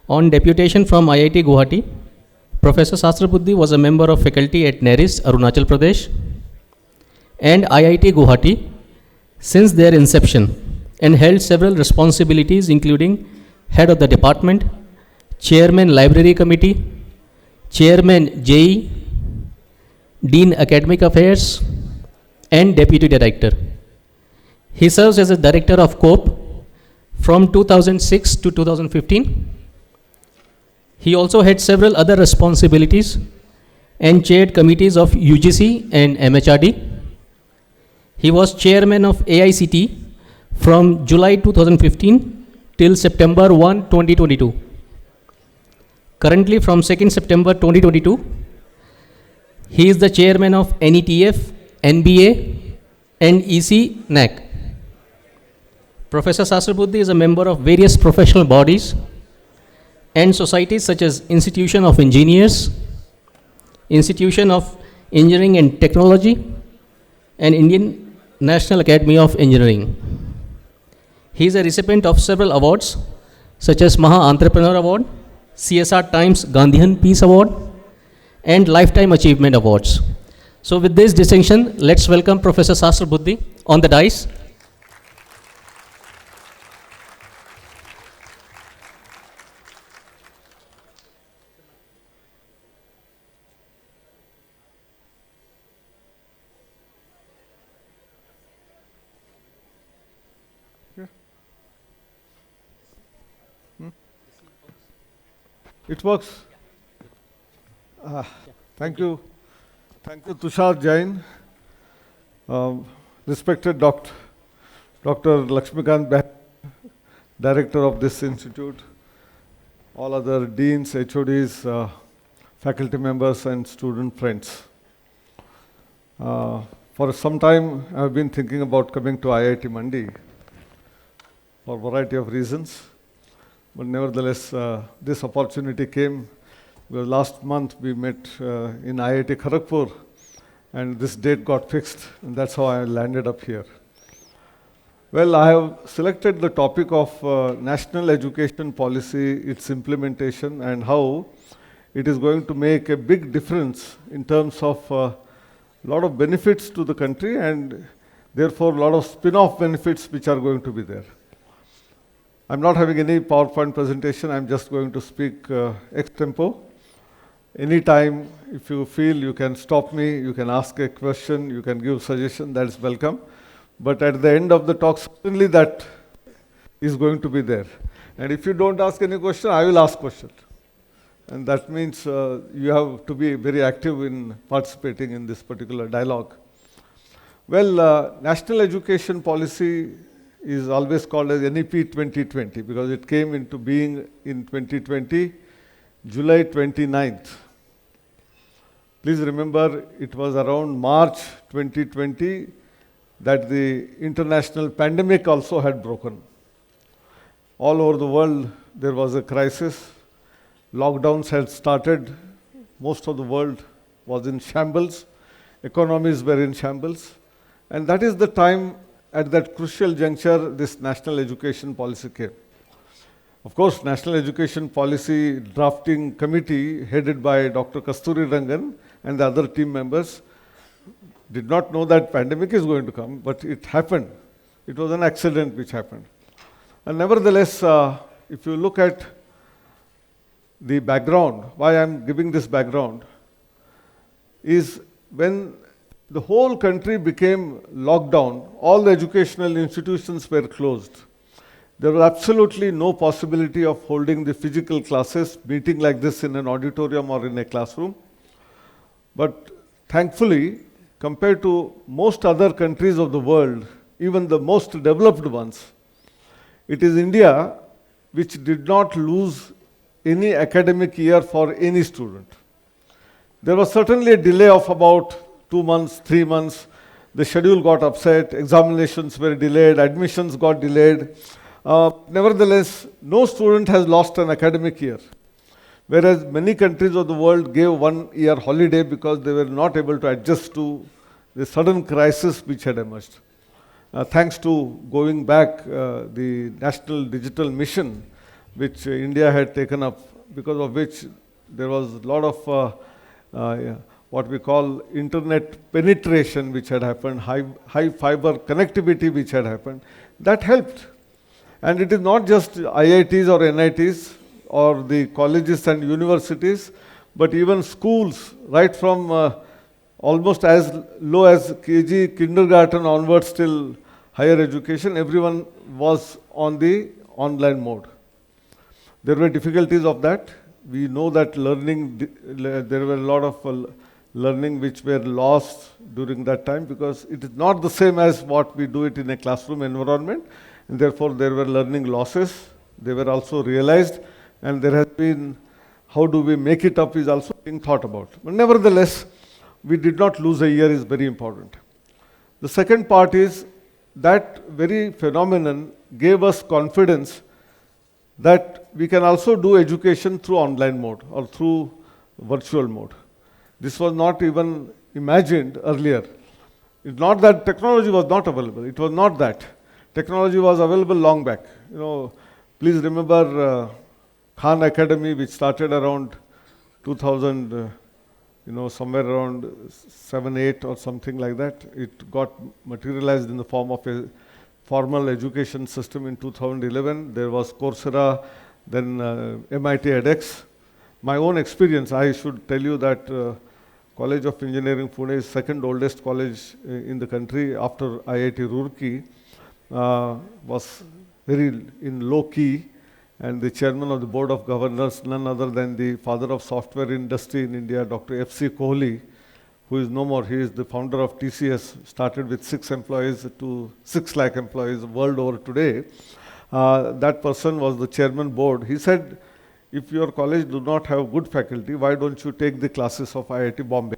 On deputation from IIT Guwahati, Professor Sahasrabuddhe was a member of faculty at NERIS, Arunachal Pradesh, and IIT Guwahati since their inception and held several responsibilities including head of the department, chairman library committee, chairman JE, dean academic affairs, and deputy director. He serves as a director of COPE from 2006 to 2015. He also had several other responsibilities and chaired committees of UGC and MHRD. He was chairman of AICT from July 2015 till September 1, 2022. Currently from 2nd September 2022, he is the chairman of NETF, NBA, and EC NAC. Professor Sahasrabuddhe is a member of various professional bodies and societies such as Institution of Engineers, Institution of Engineering and Technology, and Indian National Academy of Engineering. He is a recipient of several awards such as Maha Entrepreneur Award, CSR Times Gandhian Peace Award, and Lifetime Achievement Awards. So with this distinction, let's welcome Professor Sahasrabuddhe on the dais. It works. Thank you. Thank you, Tushar Jain. Respected Dr. Lakshmikant Beh, Director of this institute, all other deans, HODs, faculty members, and student friends. For some time, I have been thinking about coming to IIT Mandi for a variety of reasons. But nevertheless, this opportunity came because last month we met in IIT Kharagpur, and this date got fixed, and that's how I landed up here. Well, I have selected the topic of national education policy, its implementation, and how it is going to make a big difference in terms of a lot of benefits to the country, and therefore a lot of spin-off benefits which are going to be there. I'm not having any PowerPoint presentation. I'm just going to speak ex tempo. Anytime, if you feel you can stop me, you can ask a question, you can give suggestion, that is welcome. But at the end of the talk, certainly that is going to be there. And if you don't ask any question, I will ask question. And that means you have to be very active in participating in this particular dialogue. Well, national education policy is always called as NEP 2020 because it came into being in 2020, July 29th. Please remember, it was around March 2020 that the international pandemic also had broken. All over the world, there was a crisis. Lockdowns had started. Most of the world was in shambles. Economies were in shambles. And that is the time, at that crucial juncture, this national education policy came. Of course, National Education Policy Drafting Committee, headed by Dr. Kasturi Rangan and the other team members, did not know that pandemic is going to come, but it happened. It was an accident which happened. And nevertheless, if you look at the background, why I'm giving this background, is when the whole country became locked down, all the educational institutions were closed. There was absolutely no possibility of holding the physical classes, meeting like this in an auditorium or in a classroom. But thankfully, compared to most other countries of the world, even the most developed ones, it is India which did not lose any academic year for any student. There was certainly a delay of about 2 months, 3 months. The schedule got upset, examinations were delayed, admissions got delayed. Nevertheless, no student has lost an academic year. Whereas many countries of the world gave 1 year holiday because they were not able to adjust to the sudden crisis which had emerged. Thanks to going back the National Digital Mission, which India had taken up, because of which there was a lot of what we call internet penetration which had happened, high fiber connectivity which had happened. That helped. And it is not just IITs or NITs or the colleges and universities, but even schools, right from almost as low as KG, kindergarten onwards till higher education, everyone was on the online mode. There were difficulties of that. We know that there were a lot of learning which were lost during that time, because it is not the same as what we do it in a classroom environment, and therefore there were learning losses. They were also realized, and there has been, how do we make it up is also being thought about. But nevertheless, we did not lose a year is very important. The second part is that very phenomenon gave us confidence that we can also do education through online mode or through virtual mode. This was not even imagined earlier. It's not that technology was not available. It was not that. Technology was available long back. Please remember Khan Academy, which started around 2000, somewhere around 7, 8 or something like that. It got materialized in the form of a formal education system in 2011. There was Coursera, then MIT edX. My own experience, I should tell you that College of Engineering Pune is second oldest college in the country after IIT Roorkee, was very in low key, and the chairman of the board of governors, none other than the father of software industry in India, Dr. F.C. Kohli, who is no more. He is the founder of TCS, started with 6 employees to 6 lakh employees world over today. That person was the chairman board. He said, if your college do not have good faculty, why don't you take the classes of IIT Bombay?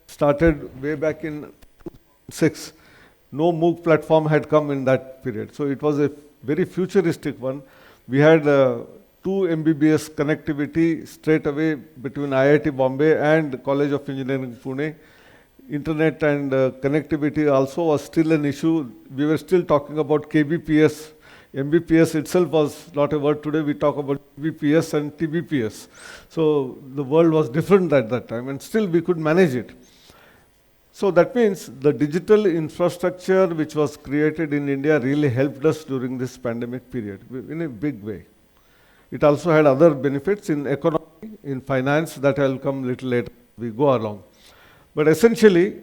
Started way back in 2006. No MOOC platform had come in that period. So it was a very futuristic one. We had 2 MBBS connectivity straight away between IIT Bombay and College of Engineering Pune. Internet and connectivity also was still an issue. We were still talking about KBPS. MBPS itself was not a word. Today we talk about BPS and TBPS. So the world was different at that time, and still we could manage it. So that means the digital infrastructure which was created in India really helped us during this pandemic period in a big way. It also had other benefits in economy, in finance, that I'll come little later as we go along. But essentially,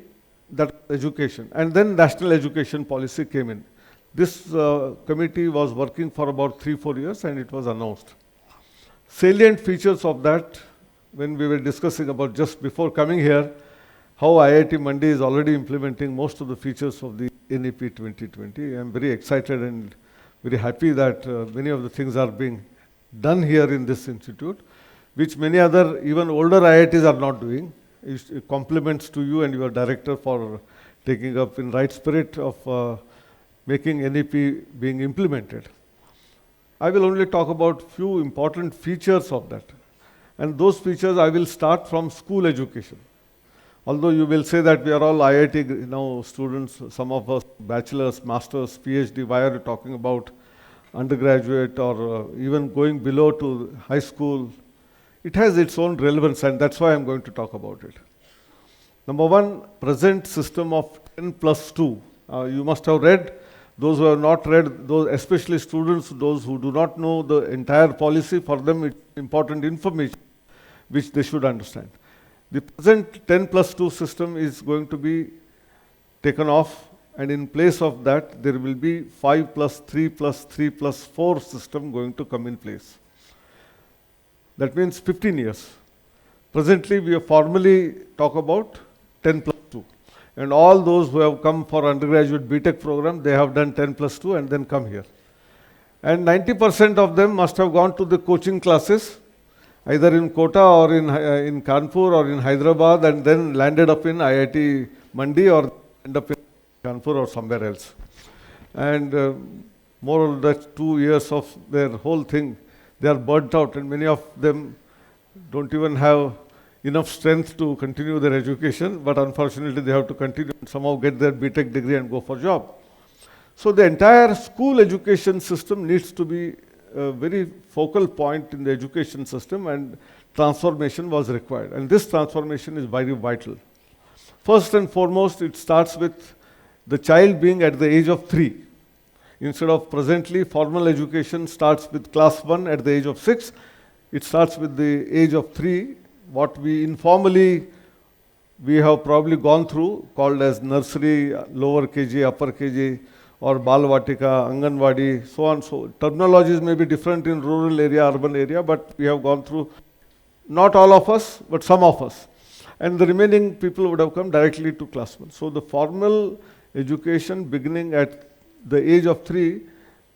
that education. And then national education policy came in. This committee was working for about 3-4 years, and it was announced. Salient features of that, when we were discussing about just before coming here, how IIT Mandi is already implementing most of the features of the NEP 2020. I'm very excited and very happy that many of the things are being done here in this institute, which many other, even older IITs are not doing. It compliments to you and your director for taking up in right spirit of making NEP being implemented. I will only talk about few important features of that. And those features I will start from school education. Although you will say that we are all IIT now students, some of us bachelor's, master's, PhD, why are you talking about undergraduate or even going below to high school? It has its own relevance, and that's why I'm going to talk about it. Number one, present system of 10+2. You must have read. Those who have not read, those especially students, those who do not know the entire policy, for them it's important information which they should understand. The present 10+2 system is going to be taken off, and in place of that, there will be 5+3+3+4 system going to come in place. That means 15 years. Presently, we formally talk about 10+2. And all those who have come for undergraduate BTech program, they have done 10+2 and then come here. And 90% of them must have gone to the coaching classes, either in Kota or in Kanpur or in Hyderabad, and then landed up in IIT Mandi or end up in Kanpur or somewhere else. And more or less 2 years of their whole thing, they are burnt out, and many of them don't even have enough strength to continue their education, but unfortunately they have to continue and somehow get their BTech degree and go for job. So the entire school education system needs to be a very focal point in the education system, and transformation was required. And this transformation is very vital. First and foremost, it starts with the child being at the age of 3. Instead of presently, formal education starts with class 1 at the age of 6. It starts with the age of 3, what we informally we have probably gone through, called as nursery, lower KG, upper KG, or Balvatika, Anganwadi, so on. So terminologies may be different in rural area, urban area, but we have gone through, not all of us, but some of us. And the remaining people would have come directly to class 1. So the formal education beginning at the age of 3,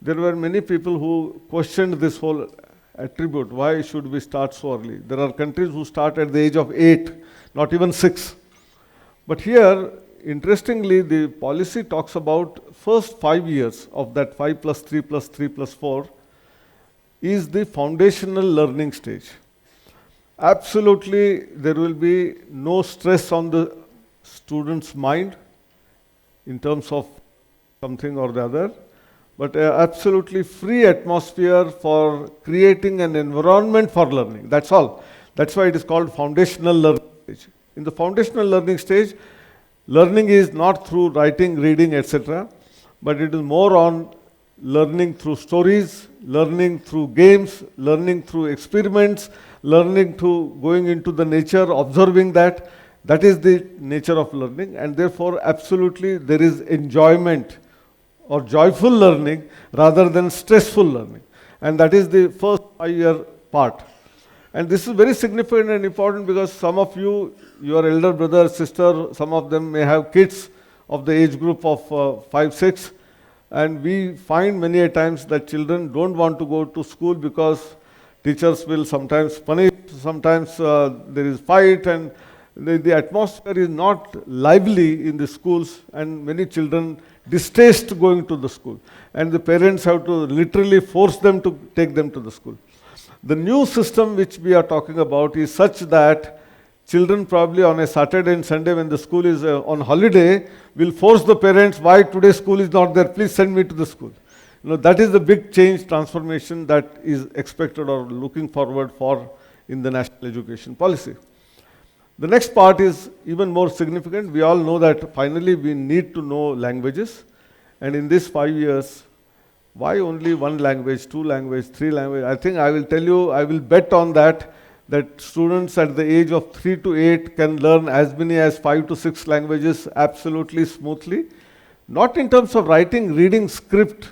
there were many people who questioned this whole attribute. Why should we start so early? There are countries who start at the age of 8, not even 6. But here, interestingly, the policy talks about first 5 years of that 5 plus 3 plus 3 plus 4 is the foundational learning stage. Absolutely, there will be no stress on the student's mind in terms of something or the other, but an absolutely free atmosphere for creating an environment for learning. That's all. That's why it is called foundational learning stage. In the foundational learning stage, learning is not through writing, reading, etc., but it is more on learning through stories, learning through games, learning through experiments, learning through going into the nature, observing that. That is the nature of learning, and therefore absolutely there is enjoyment or joyful learning rather than stressful learning. And that is the first 5-year part. And this is very significant and important because some of you, your elder brother, sister, some of them may have kids of the age group of 5, 6. And we find many a times that children don't want to go to school because teachers will sometimes punish, sometimes there is fight, and the atmosphere is not lively in the schools, and many children distaste going to the school. And the parents have to literally force them to take them to the school. The new system which we are talking about is such that children probably on a Saturday and Sunday when the school is on holiday will force the parents, why today school is not there, please send me to the school. That is the big change, transformation that is expected or looking forward for in the national education policy. The next part is even more significant. We all know that finally we need to know languages, and in these 5 years, why only 1 language, 2 language, 3 language? I think I will tell you, I will bet on that students at the age of 3 to 8 can learn as many as 5 to 6 languages absolutely smoothly. Not in terms of writing, reading script,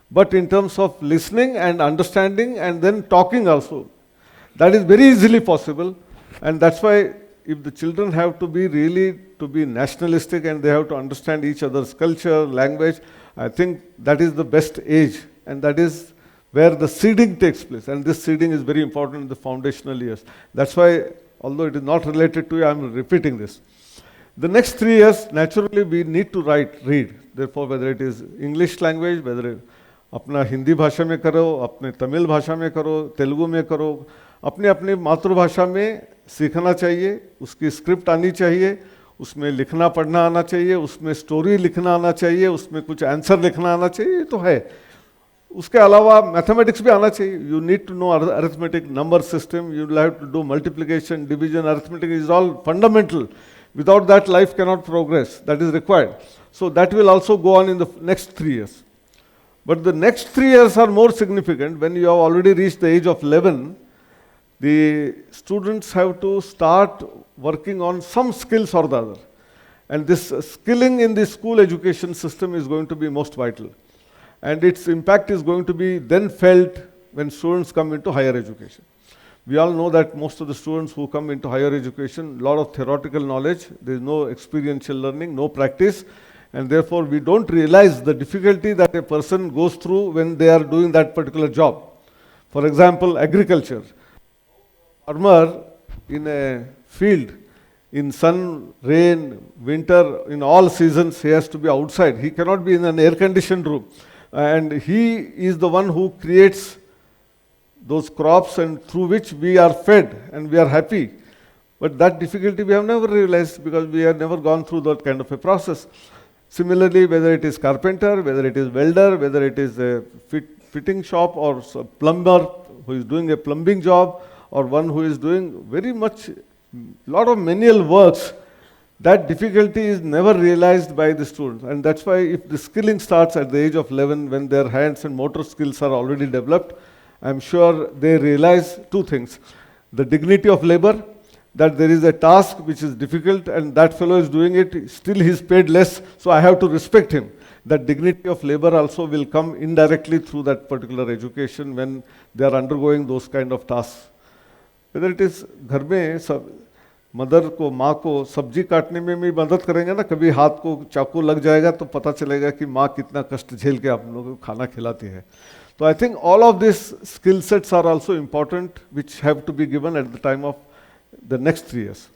but in terms of listening and understanding and then talking also. That is very easily possible, and that's why if the children have to be really to be nationalistic and they have to understand each other's culture, language, I think that is the best age, and that is where the seeding takes place. And this seeding is very important in the foundational years. That's why, although it is not related to you, I am repeating this. The next 3 years, naturally, we need to read. Therefore, whether it is English language, whether अपना हिंदी भाषा में करो, अपने तमिल भाषा में करो, तेलुगु में करो, अपने अपने मातृभाषा में सीखना चाहिए, उसकी स्क्रिप्ट आनी चाहिए, उसमें लिखना पढ़ना आना चाहिए, उसमें स्टोरी लिखना आना चाहिए, उसमें कुछ आंसर लिखना आना चाहिए, तो है. उसके अलावा मैथमेटिक्स भी आना चाहिए. You need to know arithmetic, number system, you will have to do multiplication, division, arithmetic is all fundamental. Without that, life cannot progress. That is required. So that will also go on in the next 3 years. But the next 3 years are more significant. When you have already reached the age of 11, the students have to start working on some skills or the other. And this skilling in the school education system is going to be most vital. And its impact is going to be then felt when students come into higher education. We all know that most of the students who come into higher education, a lot of theoretical knowledge, there is no experiential learning, no practice, and therefore we don't realize the difficulty that a person goes through when they are doing that particular job. For example, agriculture. Farmer in a field, in sun, rain, winter, in all seasons, he has to be outside. He cannot be in an air-conditioned room. And he is the one who creates those crops and through which we are fed and we are happy. But that difficulty we have never realized because we have never gone through that kind of a process. Similarly, whether it is carpenter, whether it is welder, whether it is a fitting shop or a plumber who is doing a plumbing job or one who is doing very much, lot of menial works, that difficulty is never realized by the students. And that's why if the skilling starts at the age of 11, when their hands and motor skills are already developed, I'm sure they realize two things. The dignity of labor, that there is a task which is difficult and that fellow is doing it, still he's paid less, so I have to respect him. That dignity of labor also will come indirectly through that particular education when they are undergoing those kind of tasks. Whether it is घर में सब mother को, माँ को सब्जी काटने में भी मदद करेंगे ना, कभी हाथ को चाकू लग जाएगा तो पता चलेगा कि माँ कितना कष्ट झेल के आप लोगों को खाना खिलाती है. So I think all of these skill sets are also important, which have to be given at the time of the next 3 years.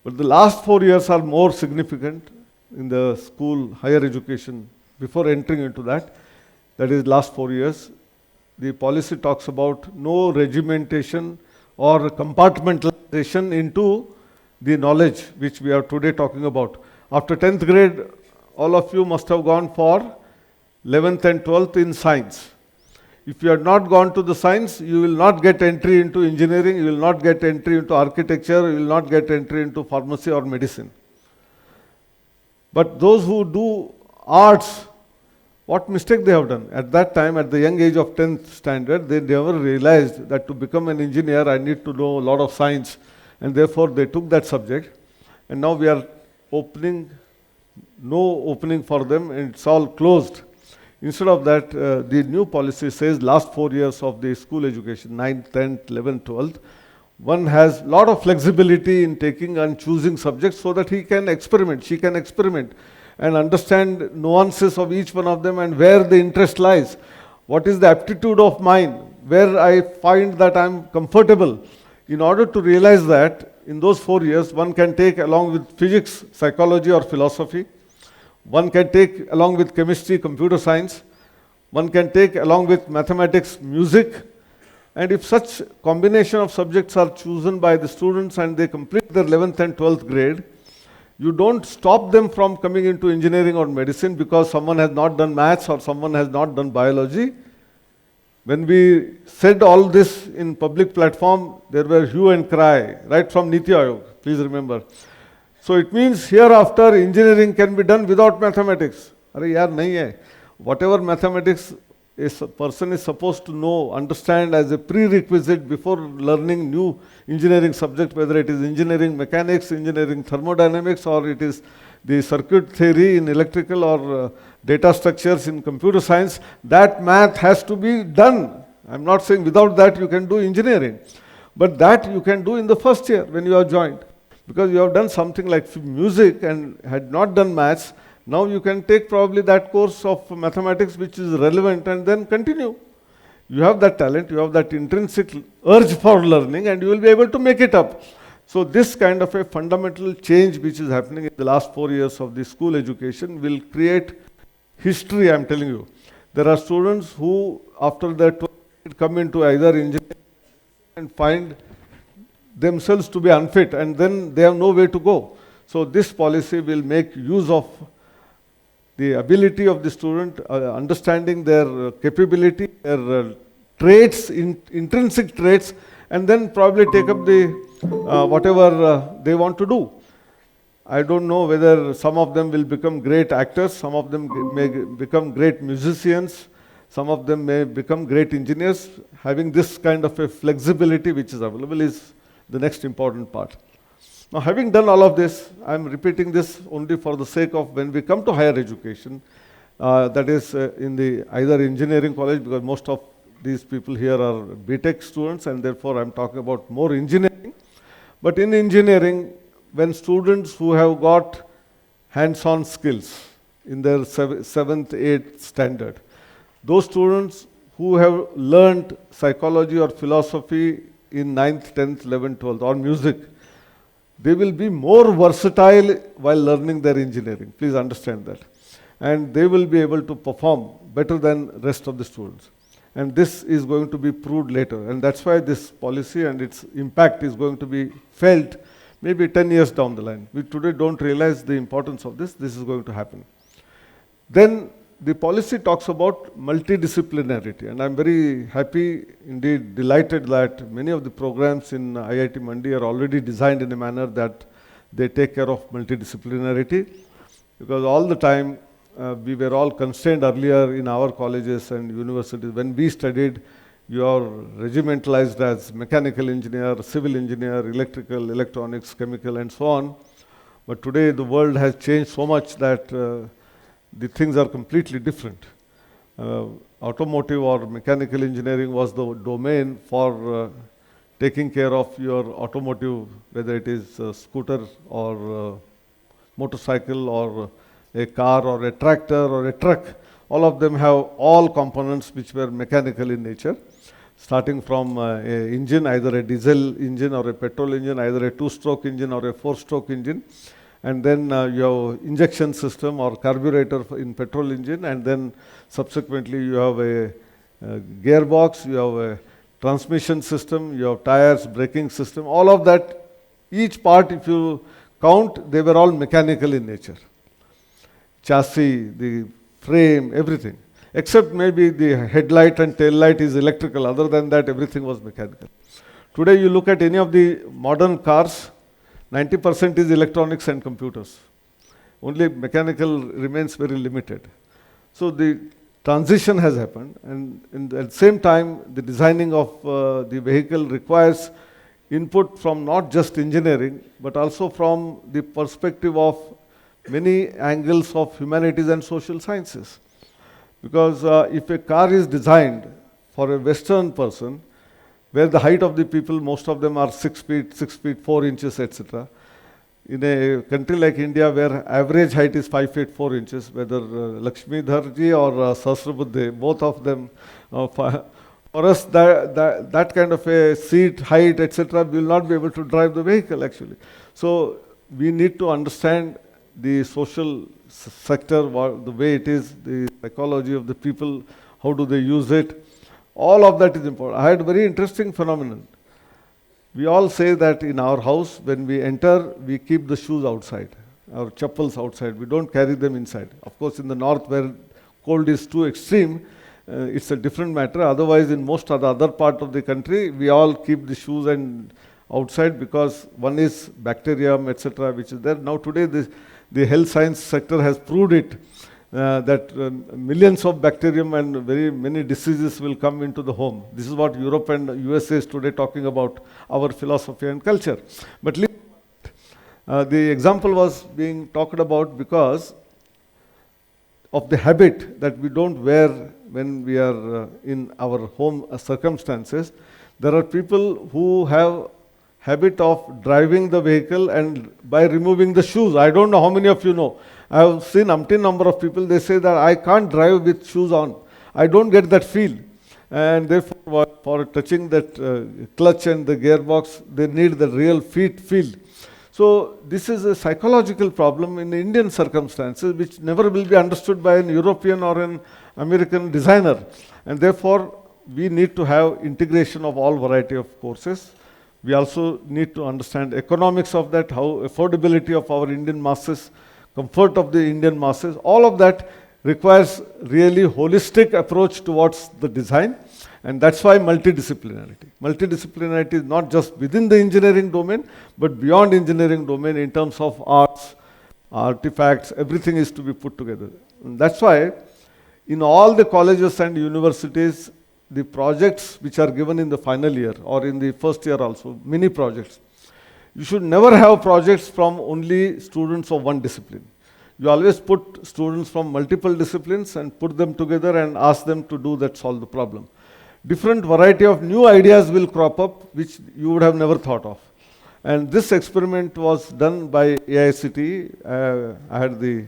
But the last 4 years are more significant in the school, higher education. Before entering into that, that is last 4 years, the policy talks about no regimentation or compartmentalization into the knowledge which we are today talking about. After 10th grade, all of you must have gone for 11th and 12th in science. If you have not gone to the science, you will not get entry into engineering, you will not get entry into architecture, you will not get entry into pharmacy or medicine. But those who do arts, what mistake they have done? At that time, at the young age of 10th standard, they never realized that to become an engineer, I need to know a lot of science. And therefore, they took that subject. And now we are opening, no opening for them, and it's all closed. Instead of that, the new policy says last 4 years of the school education, 9th, 10th, 11th, 12th, one has a lot of flexibility in taking and choosing subjects so that he can experiment, she can experiment and understand nuances of each one of them and where the interest lies. What is the aptitude of mine, where I find that I'm comfortable. In order to realize that, in those 4 years, one can take along with physics, psychology or philosophy. One can take along with chemistry, computer science. One can take along with mathematics, music. And if such combination of subjects are chosen by the students and they complete their 11th and 12th grade, you don't stop them from coming into engineering or medicine because someone has not done maths or someone has not done biology. When we said all this in public platform, there were hue and cry, right from Niti Aayog, please remember. So it means hereafter engineering can be done without mathematics. Arey yaar, nahi hai. Whatever mathematics a person is supposed to know, understand as a prerequisite before learning new engineering subject, whether it is engineering mechanics, engineering thermodynamics, or it is the circuit theory in electrical or data structures in computer science, that math has to be done. I'm not saying without that you can do engineering, but that you can do in the first year when you are joined. Because you have done something like music and had not done maths, now you can take probably that course of mathematics which is relevant and then continue. You have that talent, you have that intrinsic urge for learning and you will be able to make it up. So this kind of a fundamental change which is happening in the last 4 years of the school education will create history, I'm telling you. There are students who after their 12th grade come into either engineering and find themselves to be unfit and then they have no way to go. So this policy will make use of the ability of the student, understanding their capability, their traits, intrinsic traits, and then probably take up the whatever they want to do. I don't know whether some of them will become great actors, some of them may become great musicians, some of them may become great engineers. Having this kind of a flexibility which is available is the next important part. Now, having done all of this, I'm repeating this only for the sake of when we come to higher education, that is in the either engineering college, because most of these people here are BTech students and therefore I'm talking about more engineering. But in engineering, when students who have got hands-on skills in their 7th, 8th standard, those students who have learned psychology or philosophy in 9th, 10th, 11th, 12th or music, they will be more versatile while learning their engineering. Please understand that. And they will be able to perform better than rest of the students. And this is going to be proved later. And that's why this policy and its impact is going to be felt maybe 10 years down the line. We today don't realize the importance of this. This is going to happen. Then the policy talks about multidisciplinarity, and I'm very happy, indeed delighted that many of the programs in IIT Mandi are already designed in a manner that they take care of multidisciplinarity, because all the time we were all constrained earlier in our colleges and universities. When we studied, you are regimentalized as mechanical engineer, civil engineer, electrical, electronics, chemical, and so on. But today the world has changed so much that the things are completely different. Automotive or mechanical engineering was the domain for taking care of your automotive, whether it is a scooter or a motorcycle or a car or a tractor or a truck. All of them have all components which were mechanical in nature, starting from an engine, either a diesel engine or a petrol engine, either a two-stroke engine or a four-stroke engine. And then you have injection system or carburetor in petrol engine, and then subsequently you have a gearbox, you have a transmission system, you have tires, braking system, all of that. Each part, if you count, they were all mechanical in nature. Chassis, the frame, everything. Except maybe the headlight and tail light is electrical. Other than that, everything was mechanical. Today you look at any of the modern cars, 90% is electronics and computers. Only mechanical remains very limited. So the transition has happened, and at the same time, the designing of the vehicle requires input from not just engineering, but also from the perspective of many angles of humanities and social sciences. Because if a car is designed for a Western person, where the height of the people, most of them are 6 feet, 6 feet, 4 inches, etc. In a country like India, where average height is 5 feet, 4 inches, whether Lakshmidharji or Sahasrabuddhe, both of them, for us, that kind of a seat height, etc., we will not be able to drive the vehicle, actually. So we need to understand the social sector, the way it is, the psychology of the people, how do they use it. All of that is important. I had a very interesting phenomenon. We all say that in our house, when we enter, we keep the shoes outside, our chappals outside. We don't carry them inside. Of course, in the north, where cold is too extreme, it's a different matter. Otherwise, in most of the other part of the country, we all keep the shoes and outside, because one is bacterium, etc., which is there. Now today, the health science sector has proved it. That millions of bacterium and very many diseases will come into the home. This is what Europe and USA is today talking about, our philosophy and culture. But the example was being talked about because of the habit that we don't wear when we are in our home circumstances. There are people who have habit of driving the vehicle and by removing the shoes. I don't know how many of you know. I have seen umpteen number of people, they say that I can't drive with shoes on. I don't get that feel. And therefore, for touching that clutch and the gearbox, they need the real feet feel. So this is a psychological problem in Indian circumstances, which never will be understood by an European or an American designer. And therefore, we need to have integration of all variety of courses. We also need to understand economics of that, how affordability of our Indian masses, comfort of the Indian masses, all of that requires really holistic approach towards the design, and that's why multidisciplinarity. Multidisciplinarity is not just within the engineering domain, but beyond engineering domain in terms of arts, artifacts, everything is to be put together. And that's why in all the colleges and universities, the projects which are given in the final year or in the first year also, mini projects, you should never have projects from only students of one discipline. You always put students from multiple disciplines and put them together and ask them to do that, solve the problem. Different variety of new ideas will crop up which you would have never thought of. And this experiment was done by AICTE. I had the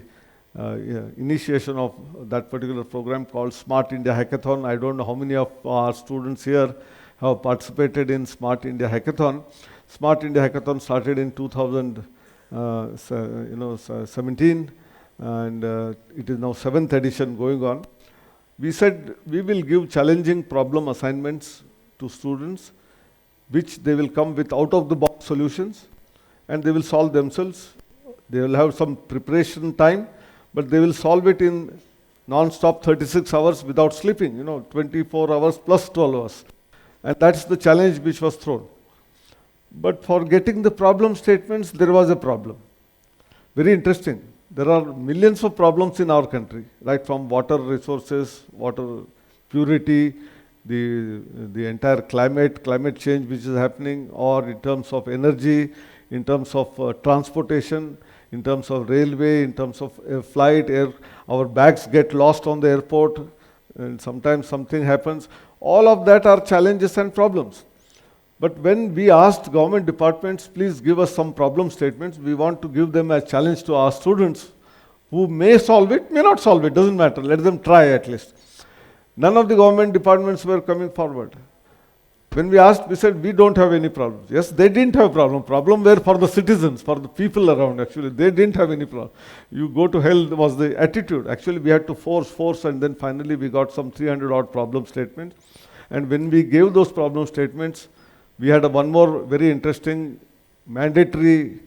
initiation of that particular program called Smart India Hackathon. I don't know how many of our students here have participated in Smart India Hackathon. Smart India Hackathon started in 2017, and it is now 7th edition going on. We said we will give challenging problem assignments to students, which they will come with out-of-the-box solutions, and they will solve themselves. They will have some preparation time, but they will solve it in non-stop 36 hours without sleeping, 24 hours plus 12 hours. And that's the challenge which was thrown. But for getting the problem statements, there was a problem. Very interesting. There are millions of problems in our country, right from water resources, water purity, the entire climate change which is happening, or in terms of energy, in terms of transportation, in terms of railway, in terms of flight, our bags get lost on the airport, and sometimes something happens. All of that are challenges and problems. But when we asked government departments, please give us some problem statements, we want to give them a challenge to our students who may solve it, may not solve it, doesn't matter, let them try at least. None of the government departments were coming forward. When we asked, we said, we don't have any problems. Yes, they didn't have problem. Problem were for the citizens, for the people around actually. They didn't have any problem. You go to hell was the attitude. Actually, we had to force, and then finally we got some 300 odd problem statements. And when we gave those problem statements, we had one more very interesting mandatory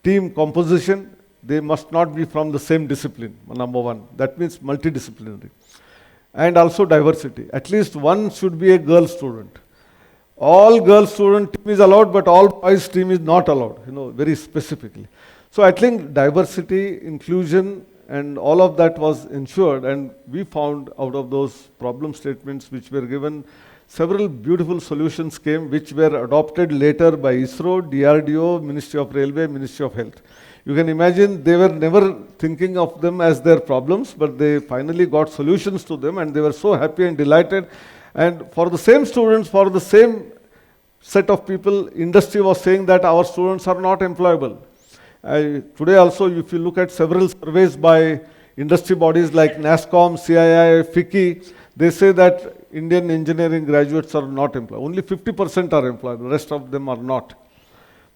team composition. They must not be from the same discipline, number one. That means multidisciplinary. And also diversity. At least one should be a girl student. All girl student team is allowed, but all boys team is not allowed, very specifically. So I think diversity, inclusion, and all of that was ensured, and we found out of those problem statements which were given, several beautiful solutions came which were adopted later by ISRO, DRDO, Ministry of Railway, Ministry of Health. You can imagine they were never thinking of them as their problems, but they finally got solutions to them, and they were so happy and delighted. And for the same students, for the same set of people, industry was saying that our students are not employable. Today also, if you look at several surveys by industry bodies like NASSCOM, CII, FICCI, they say that Indian engineering graduates are not employed. Only 50% are employed, the rest of them are not.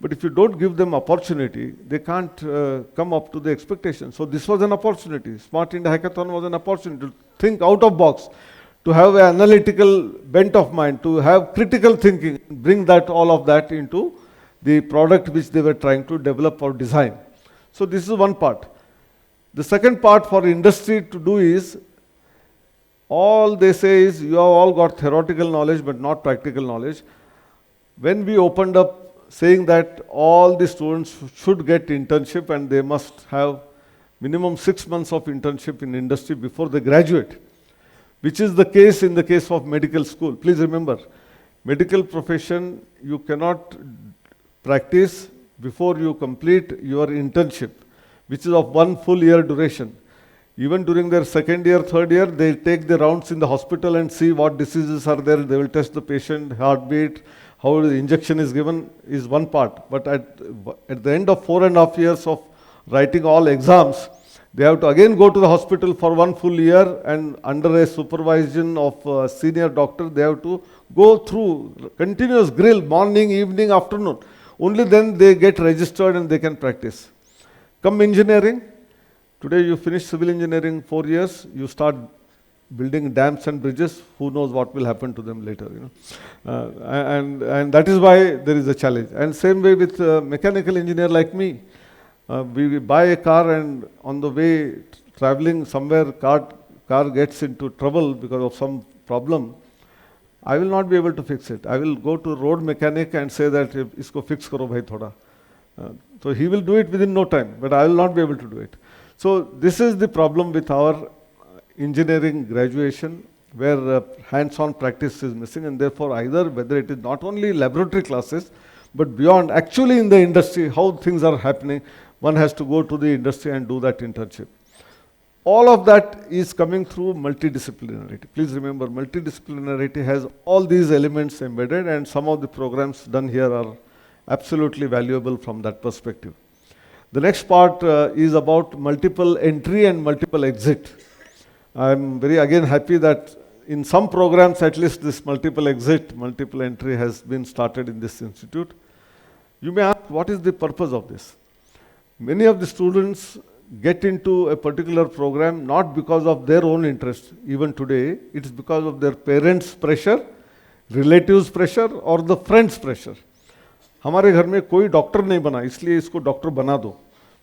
But if you don't give them opportunity, they can't come up to the expectations. So this was an opportunity. Smart India Hackathon was an opportunity to think out of box, to have an analytical bent of mind, to have critical thinking, bring that all of that into the product which they were trying to develop or design. So this is one part. The second part for industry to do is, all they say is, you have all got theoretical knowledge but not practical knowledge. When we opened up saying that all the students should get internship and they must have minimum 6 months of internship in industry before they graduate, which is the case in the case of medical school. Please remember, medical profession, you cannot practice before you complete your internship, which is of 1 full year duration. Even during their second year, third year, they take the rounds in the hospital and see what diseases are there. They will test the patient, heartbeat, how the injection is given is one part. But at the end of 4.5 years of writing all exams, they have to again go to the hospital for 1 full year, and under a supervision of a senior doctor, they have to go through continuous grill, morning, evening, afternoon. Only then they get registered and they can practice. Come engineering. Today you finish civil engineering 4 years, you start building dams and bridges, who knows what will happen to them later, and that is why there is a challenge. And same way with mechanical engineer like me. We buy a car and on the way traveling somewhere, car gets into trouble because of some problem. I will not be able to fix it. I will go to road mechanic and say that, isko fix karo bhai thoda. So he will do it within no time, but I will not be able to do it. So this is the problem with our engineering graduation, where hands-on practice is missing, and therefore either whether it is not only laboratory classes, but beyond, actually in the industry, how things are happening, one has to go to the industry and do that internship. All of that is coming through multidisciplinarity. Please remember, multidisciplinarity has all these elements embedded, and some of the programs done here are absolutely valuable from that perspective. The next part is about multiple entry and multiple exit. I'm very again happy that in some programs at least this multiple exit, multiple entry has been started in this institute. You may ask, what is the purpose of this? Many of the students get into a particular program not because of their own interest. Even today, it is because of their parents' pressure, relatives' pressure, or the friends' pressure. हमारे घर में कोई doctor नहीं बना, इसलिए इसको doctor बना दो,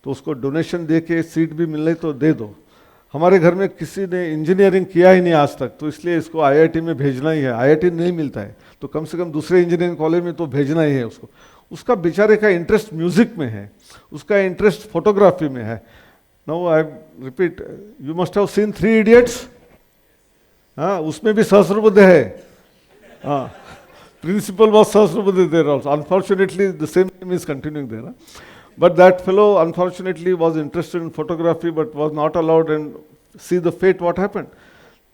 तो उसको डोनेशन दे के सीट भी मिल रही तो दे दो. हमारे घर में किसी ने इंजीनियरिंग किया ही नहीं आज तक, तो इसलिए इसको आईआईटी में भेजना ही है। आईआईटी नहीं मिलता है तो कम से कम दूसरे इंजीनियरिंग कॉलेज में तो भेजना ही है उसको। उसका बेचारे का इंटरेस्ट म्यूजिक में है, उसका इंटरेस्ट फोटोग्राफी में है। Now I repeat, you must have seen 3 idiots. हाँ, उसमें भी सहस्रबुद्धे है। हाँ, principal was Sahasrabuddhe there also. Unfortunately, the same name is continuing there. But that fellow, unfortunately, was interested in photography but was not allowed, and see the fate what happened.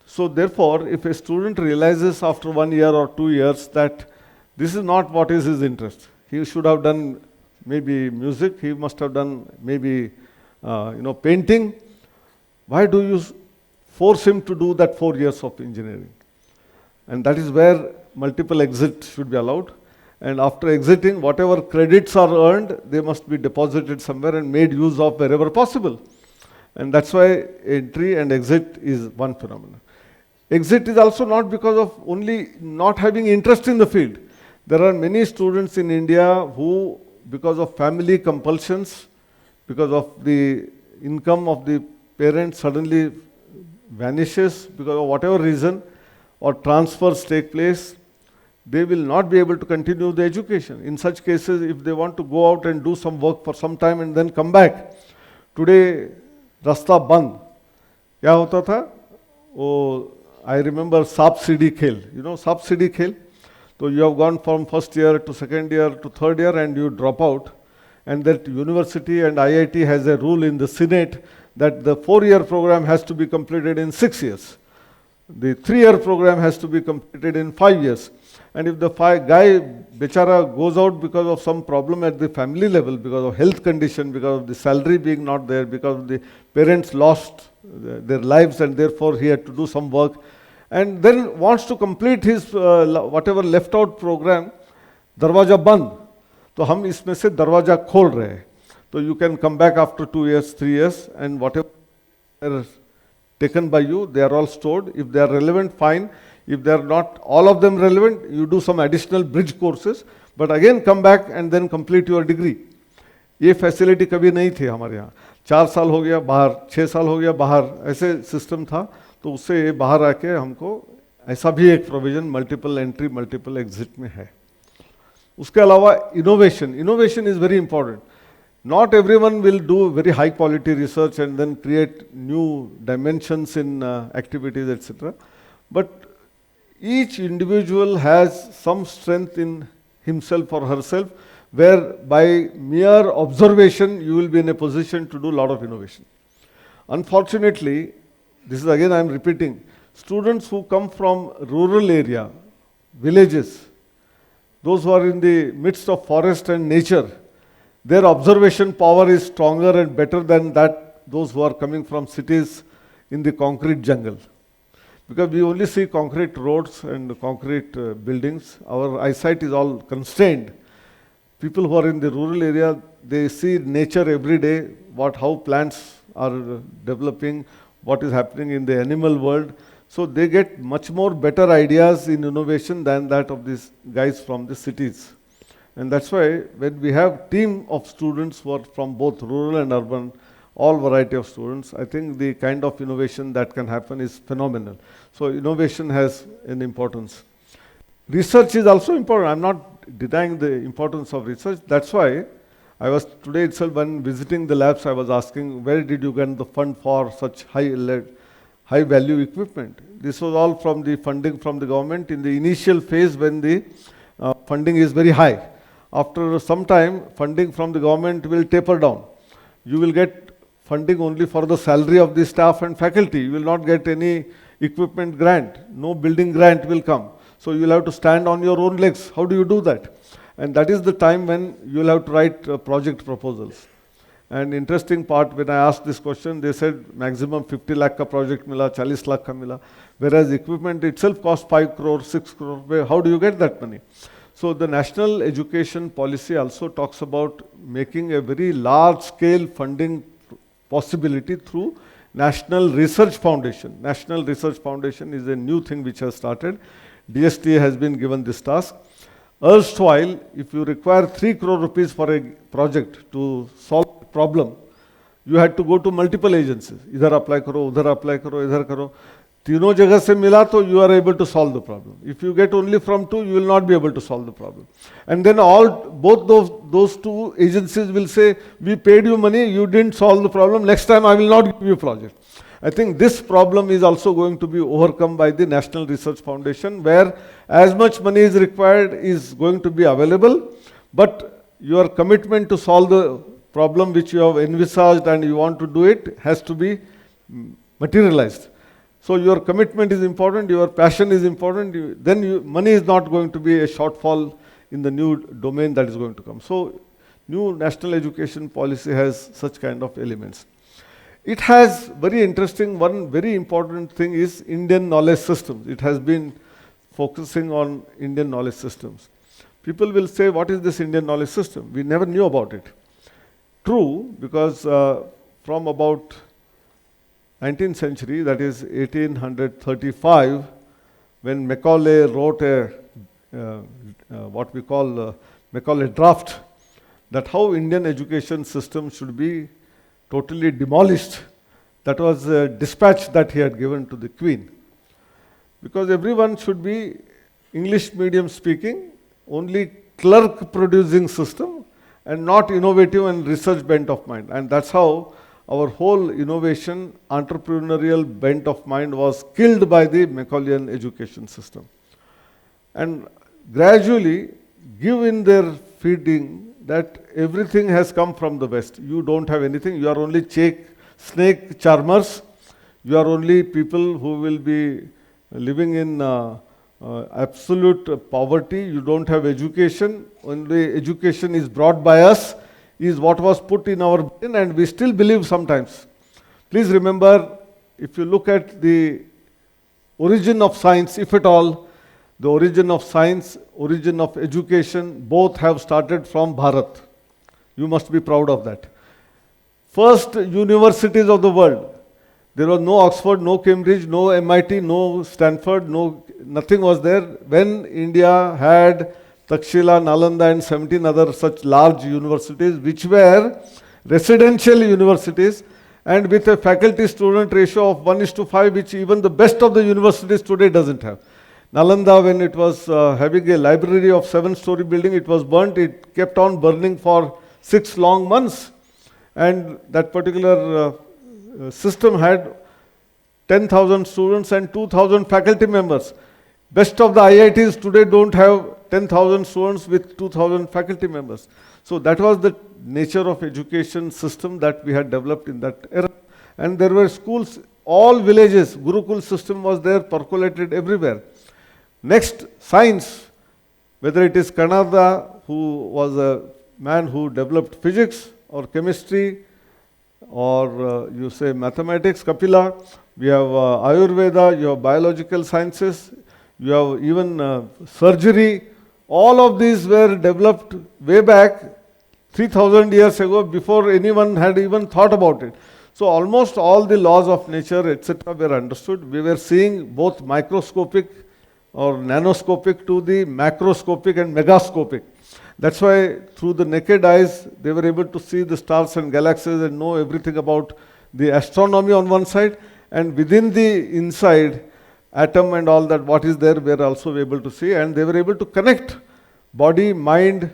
So therefore, if a student realizes after 1 year or 2 years that this is not what is his interest, he should have done maybe music, he must have done maybe painting. Why do you force him to do that 4 years of engineering? And that is where multiple exits should be allowed. And after exiting, whatever credits are earned, they must be deposited somewhere and made use of wherever possible. And that's why entry and exit is one phenomenon. Exit is also not because of only not having interest in the field. There are many students in India who, because of family compulsions, because of the income of the parents suddenly vanishes because of whatever reason, or transfers take place, they will not be able to continue the education. In such cases, if they want to go out and do some work for some time and then come back, today, rasta band. क्या होता था? वो, I remember subsidy khel. You know subsidy khel? So you have gone from first year to second year to third year and you drop out. And that university and IIT has a rule in the Senate that the 4-year program has to be completed in 6 years. The 3-year program has to be completed in 5 years. And if the guy, bechara, goes out because of some problem at the family level, because of health condition, because of the salary being not there, because the parents lost their lives and therefore he had to do some work, and then wants to complete his whatever left out program, darwaja band. तो हम इसमें से दरवाजा खोल रहे हैं. So you can come back after 2 years, 3 years, and whatever taken by you, they are all stored. If they are relevant, fine. If they are not all of them relevant, you do some additional bridge courses, but again come back and then complete your degree. ये facility कभी नहीं थी हमारे यहाँ. 4 साल हो गया बाहर, 6 साल हो गया बाहर, ऐसे सिस्टम था. तो उससे ये बाहर आके हमको ऐसा भी एक provision multiple entry multiple exit में है. उसके अलावा innovation is very important. Not everyone will do very high quality research and then create new dimensions in activities, etc. But each individual has some strength in himself or herself, where by mere observation you will be in a position to do a lot of innovation. Unfortunately, this is again I am repeating, students who come from rural area, villages, those who are in the midst of forest and nature, their observation power is stronger and better than that those who are coming from cities in the concrete jungle. Because we only see concrete roads and concrete buildings, our eyesight is all constrained. People who are in the rural area, they see nature every day, how plants are developing, what is happening in the animal world. So they get much more better ideas in innovation than that of these guys from the cities. And that's why when we have team of students who are from both rural and urban, all variety of students, I think the kind of innovation that can happen is phenomenal. So innovation has an importance. Research is also important. I'm not denying the importance of research. That's why I was today itself when visiting the labs, I was asking, where did you get the fund for such high value equipment? This was all from the funding from the government in the initial phase when the funding is very high. After some time, funding from the government will taper down. You will get funding only for the salary of the staff and faculty. You will not get any equipment grant. No building grant will come. So you will have to stand on your own legs. How do you do that? And that is the time when you will have to write project proposals. And interesting part, when I asked this question, they said maximum 50 lakh ka project mila, 40 lakh ka mila. Whereas equipment itself costs 5 crore, 6 crore. How do you get that money? So the national education policy also talks about making a very large scale funding possibility through National Research Foundation. National Research Foundation is a new thing which has started. DSTA has been given this task. Erstwhile, if you require 3 crore rupees for a project to solve a problem, You had to go to multiple agencies. Idhar apply karo, udhar apply karo, idhar karo. तीनों जगह से मिला तो you are able to solve the problem. If you get only from two, you will not be able to solve the problem. And then both those two agencies will say, we paid you money, you didn't solve the problem, next time I will not give you project. I think this problem is also going to be overcome by the National Research Foundation, where as much money is required is going to be available, but your commitment to solve the problem which you have envisaged and you want to do it has to be materialized. So your commitment is important, your passion is important, then money is not going to be a shortfall in the new domain that is going to come. So new national education policy has such kind of elements. It has very interesting, one very important thing is Indian knowledge systems. It has been focusing on Indian knowledge systems. People will say, what is this Indian knowledge system? We never knew about it. True, because from about 19th century, that is 1835, when Macaulay wrote what we call Macaulay draft, that how Indian education system should be totally demolished. That was a dispatch that he had given to the Queen. Because everyone should be English medium speaking, only clerk producing system, and not innovative and research bent of mind. And that's how our whole innovation, entrepreneurial bent of mind was killed by the Macaulayan education system. And gradually give in their feeding that everything has come from the West. You don't have anything, you are only snake charmers, you are only people who will be living in absolute poverty, you don't have education, only education is brought by us, is what was put in our brain, and we still believe sometimes. Please remember, if you look at the origin of science, if at all, the origin of science, origin of education, both have started from Bharat. You must be proud of that. First universities of the world. There was no Oxford, no Cambridge, no MIT, no Stanford, nothing was there. When India had Takshila, Nalanda and 17 other such large universities, which were residential universities, and with a faculty-student ratio of 1:5, which even the best of the universities today doesn't have. Nalanda, when it was having a library of 7-story building, it was burnt. It kept on burning for 6 long months. And that particular system had 10,000 students and 2,000 faculty members. Best of the IITs today don't have 10,000 students with 2,000 faculty members. So that was the nature of education system that we had developed in that era. And there were schools, all villages, Gurukul system was there, percolated everywhere. Next, science, whether it is Kannada, who was a man who developed physics or chemistry, or you say mathematics, Kapila, we have Ayurveda, you have biological sciences, you have even surgery. All of these were developed way back 3,000 years ago, before anyone had even thought about it. So almost all the laws of nature, etc., were understood. We were seeing both microscopic or nanoscopic to the macroscopic and megascopic. That's why through the naked eyes, they were able to see the stars and galaxies and know everything about the astronomy on one side, and within the inside, atom and all that, what is there, we are also able to see, and they were able to connect body, mind,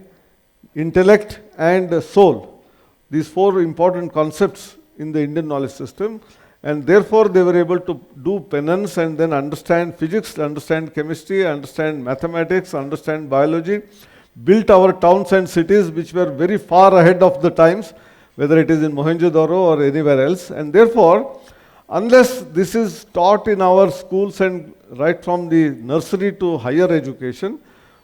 intellect and soul. These 4 important concepts in the Indian knowledge system, and therefore they were able to do penance and then understand physics, understand chemistry, understand mathematics, understand biology, built our towns and cities which were very far ahead of the times, whether it is in Mohenjo-daro or anywhere else. And therefore, unless this is taught in our schools and right from the nursery to higher education,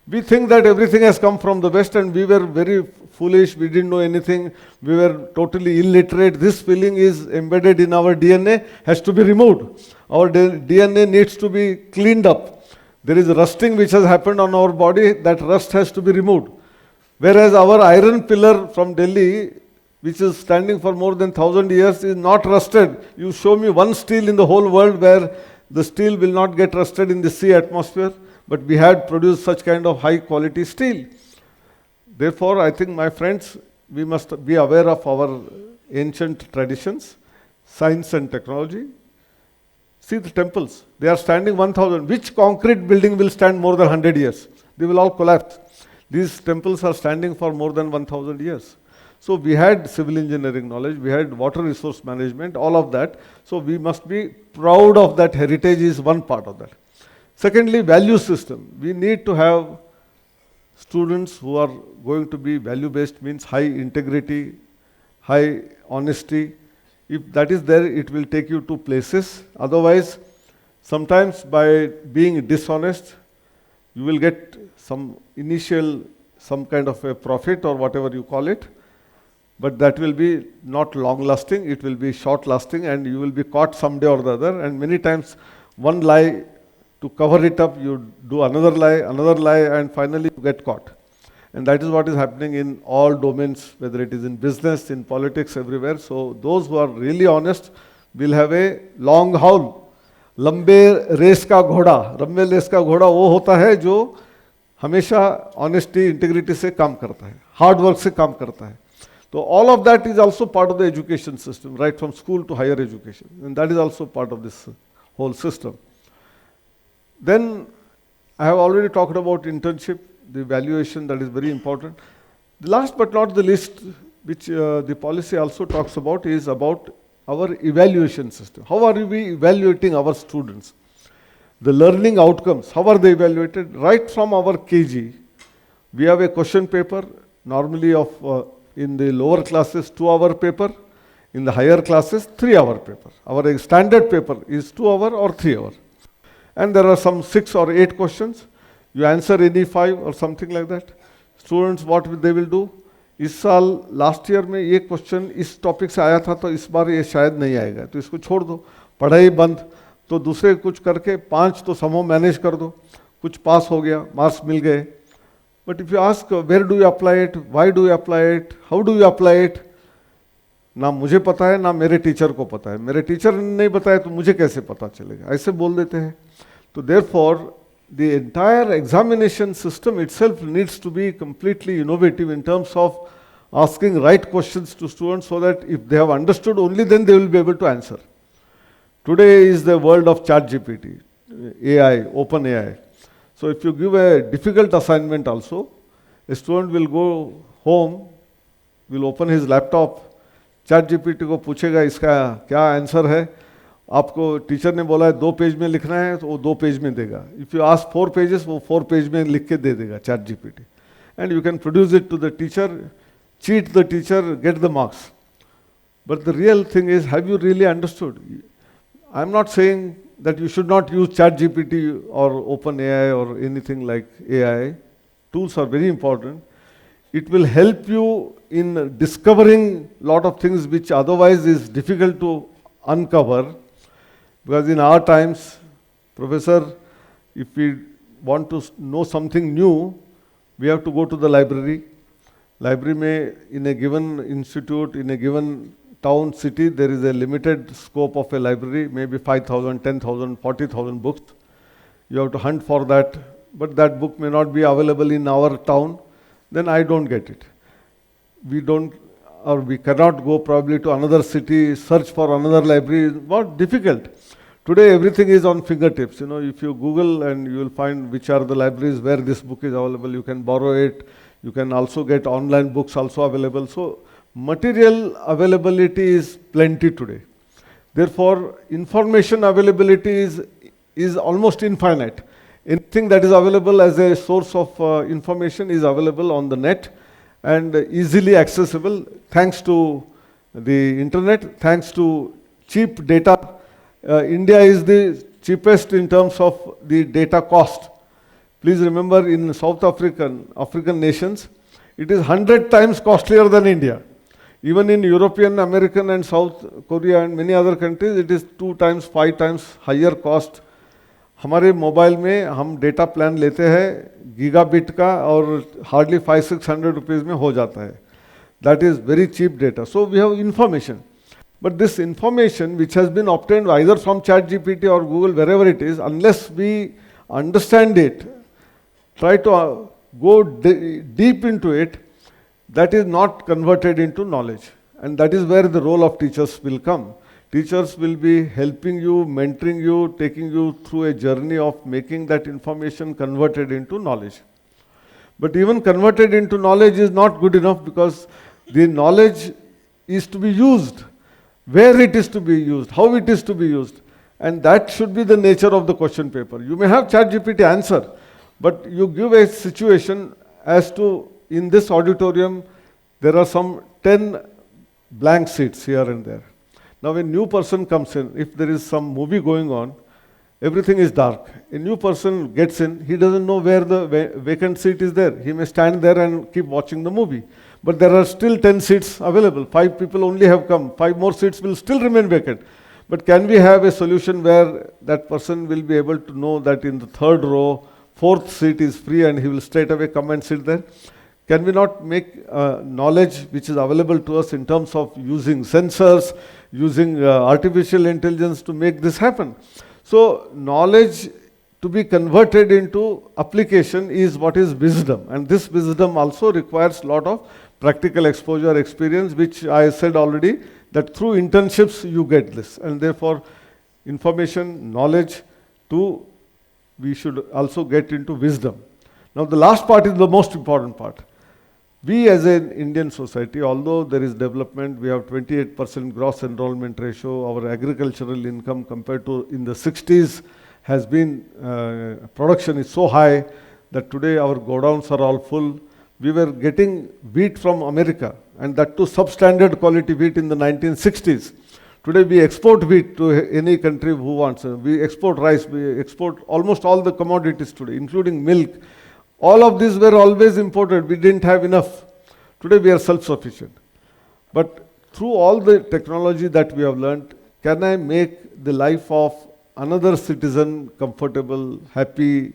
we think that everything has come from the West, and we were very foolish, we didn't know anything, we were totally illiterate. This feeling is embedded in our DNA, has to be removed. Our DNA needs to be cleaned up. There is rusting which has happened on our body, that rust has to be removed. Whereas our iron pillar from Delhi, which is standing for more than 1,000 years, is not rusted. You show me one steel in the whole world where the steel will not get rusted in the sea atmosphere, but we had produced such kind of high quality steel. Therefore, I think, my friends, we must be aware of our ancient traditions, science and technology. See the temples, they are standing 1000. Which concrete building will stand more than 100 years? They will all collapse. These temples are standing for more than 1000 years. So we had civil engineering knowledge, we had water resource management, all of that. So we must be proud of that heritage is one part of that. Secondly, value system. We need to have students who are going to be value-based, means high integrity, high honesty. If that is there, it will take you to places. Otherwise, sometimes by being dishonest, you will get some kind of a profit or whatever you call it. But that will be not long-lasting, it will be short-lasting, and you will be caught someday or the other. And many times, one lie, to cover it up, you do another lie, and finally you get caught. And that is what is happening in all domains, whether it is in business, in politics, everywhere. So those who are really honest will have a long haul. लंबे race का घोड़ा वो होता है जो हमेशा honesty integrity से काम करता है, हार्ड वर्क से काम करता है. So all of that is also part of the education system, right from school to higher education. And that is also part of this whole system. Then I have already talked about internship, the evaluation, that is very important. The last but not the least, which the policy also talks about, is about our evaluation system. How are we evaluating our students? The learning outcomes, how are they evaluated? Right from our KG, we have a question paper, normally of in the lower classes 2-hour paper, in the higher classes 3-hour paper. Our standard paper is 2-hour or 3-hour. And there are some 6 or 8 questions. You answer any 5 or something like that. Students, what they will do? इस साल last year में ये question इस topic से आया था, तो इस बार ये शायद नहीं आएगा, तो इसको छोड़ दो, पढ़ाई बंद. तो दूसरे कुछ करके 5 तो समूह मैनेज कर दो, कुछ पास हो गया, मार्क्स मिल गए. But if you ask where do you apply it, why do you apply it, how do you apply it, ना मुझे पता है ना मेरे टीचर को पता है, मेरे टीचर ने नहीं बताया तो मुझे कैसे पता चलेगा, ऐसे बोल देते हैं. तो therefore the entire examination system itself needs to be completely innovative in terms of asking right questions to students, so that if they have understood, only then they will be able to answer. Today is the world of ChatGPT, AI, open AI. So if you give a difficult assignment also, a student will go home, will open his laptop, ChatGPT को पूछेगा इसका क्या answer है, आपको teacher ने बोला है 2 page में लिखना है तो वो 2 पेज में देगा. इफ यू आस्क 4 पेजेस, वो 4 पेज में लिख के दे देगा ChatGPT. And you can produce it to the teacher, cheat the teacher, get the marks. But the real thing is, have you really understood? I'm not saying that you should not use ChatGPT or OpenAI or anything like AI. Tools are very important. It will help you in discovering a lot of things which otherwise is difficult to uncover. Because in our times, Professor, if we want to know something new, we have to go to the library. Library में in a given institute, in a given town, city, there is a limited scope of a library, maybe 5,000, 10,000, 40,000 books. You have to hunt for that, but that book may not be available in our town, then I don't get it. We don't, or we cannot go probably to another city, search for another library, more difficult. Today everything is on fingertips. You know, if you Google and you will find which are the libraries where this book is available, you can borrow it. You can also get online books also available. So material availability is plenty today. Therefore, information availability is almost infinite. Anything that is available as a source of information is available on the net and easily accessible thanks to the internet, thanks to cheap data. India is the cheapest in terms of the data cost. Please remember, in South African nations, it is 100 times costlier than India. Even in European, American and South Korea and many other countries, it is 2 times, 5 times higher cost. हमारे mobile में हम data plan लेते हैं gigabit का और hardly 500-600 rupees में हो जाता है. That is very cheap data. So we have information. But this information which has been obtained either from ChatGPT or Google, wherever it is, unless we understand it, try to go deep into it, that is not converted into knowledge. And that is where the role of teachers will come. Teachers will be helping you, mentoring you, taking you through a journey of making that information converted into knowledge. But even converted into knowledge is not good enough, because the knowledge is to be used, where it is to be used, how it is to be used. And that should be the nature of the question paper. You may have ChatGPT answer, but you give a situation as to, in this auditorium, there are some 10 blank seats here and there. Now, when new person comes in, if there is some movie going on, everything is dark. A new person gets in, he doesn't know where the vacant seat is there. He may stand there and keep watching the movie. But there are still 10 seats available. 5 people only have come. 5 more seats will still remain vacant. But can we have a solution where that person will be able to know that in the 3rd row, 4th seat is free, and he will straight away come and sit there? Can we not make knowledge which is available to us in terms of using sensors, using artificial intelligence to make this happen? So knowledge to be converted into application is what is wisdom. And this wisdom also requires a lot of practical exposure, experience, which I said already, that through internships you get this. And therefore, information, knowledge, we should also get into wisdom. Now the last part is the most important part. We as an Indian society, although there is development, we have 28% gross enrollment ratio, our agricultural income compared to in the 60s has been, production is so high that today our godowns are all full. We were getting wheat from America, and that too substandard quality wheat in the 1960s. Today we export wheat to any country who wants. We export rice, we export almost all the commodities today, including milk. All of these were always imported. We didn't have enough. Today we are self-sufficient. But through all the technology that we have learned, can I make the life of another citizen comfortable, happy,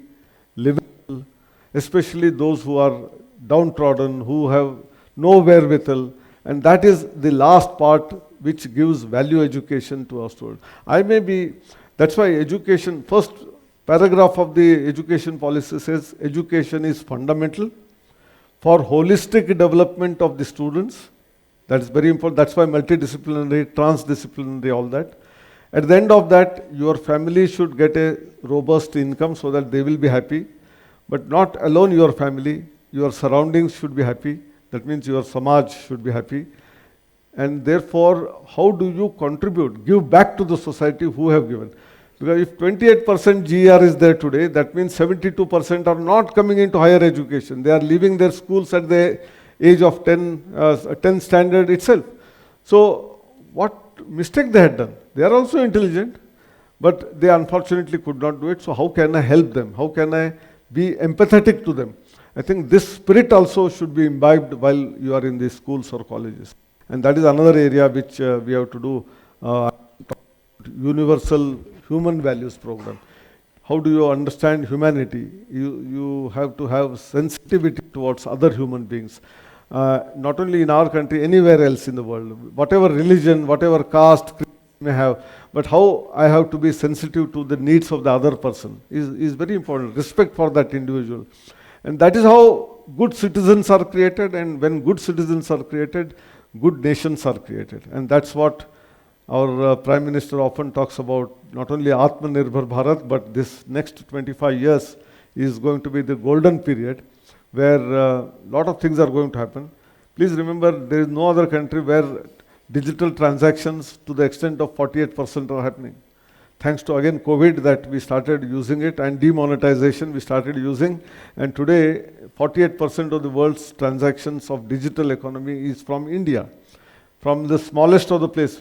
livable, especially those who are downtrodden, who have no wherewithal? And that is the last part which gives value education to our students. That's why education, first paragraph of the education policy says education is fundamental for holistic development of the students. That is very important. That's why multidisciplinary, transdisciplinary, all that. At the end of that, your family should get a robust income so that they will be happy. But not alone your family, your surroundings should be happy. That means your samaj should be happy. And therefore, how do you contribute, give back to the society who have given? Because if 28% GER is there today, that means 72% are not coming into higher education. They are leaving their schools at the age of 10 standard itself. So what mistake they had done? They are also intelligent, but they unfortunately could not do it. So how can I help them? How can I be empathetic to them? I think this spirit also should be imbibed while you are in the schools or colleges. And that is another area which we have to do, universal human values program. How do you understand humanity? You have to have sensitivity towards other human beings. Not only in our country, anywhere else in the world. Whatever religion, whatever caste may have, but how I have to be sensitive to the needs of the other person is very important. Respect for that individual. And that is how good citizens are created, and when good citizens are created, good nations are created. And that's what our Prime Minister often talks about, not only Atmanirbhar Bharat, but this next 25 years is going to be the golden period where a lot of things are going to happen. Please remember, there is no other country where digital transactions to the extent of 48% are happening. Thanks to, again, COVID, that we started using it, and demonetization we started using. And today, 48% of the world's transactions of digital economy is from India, from the smallest of the place.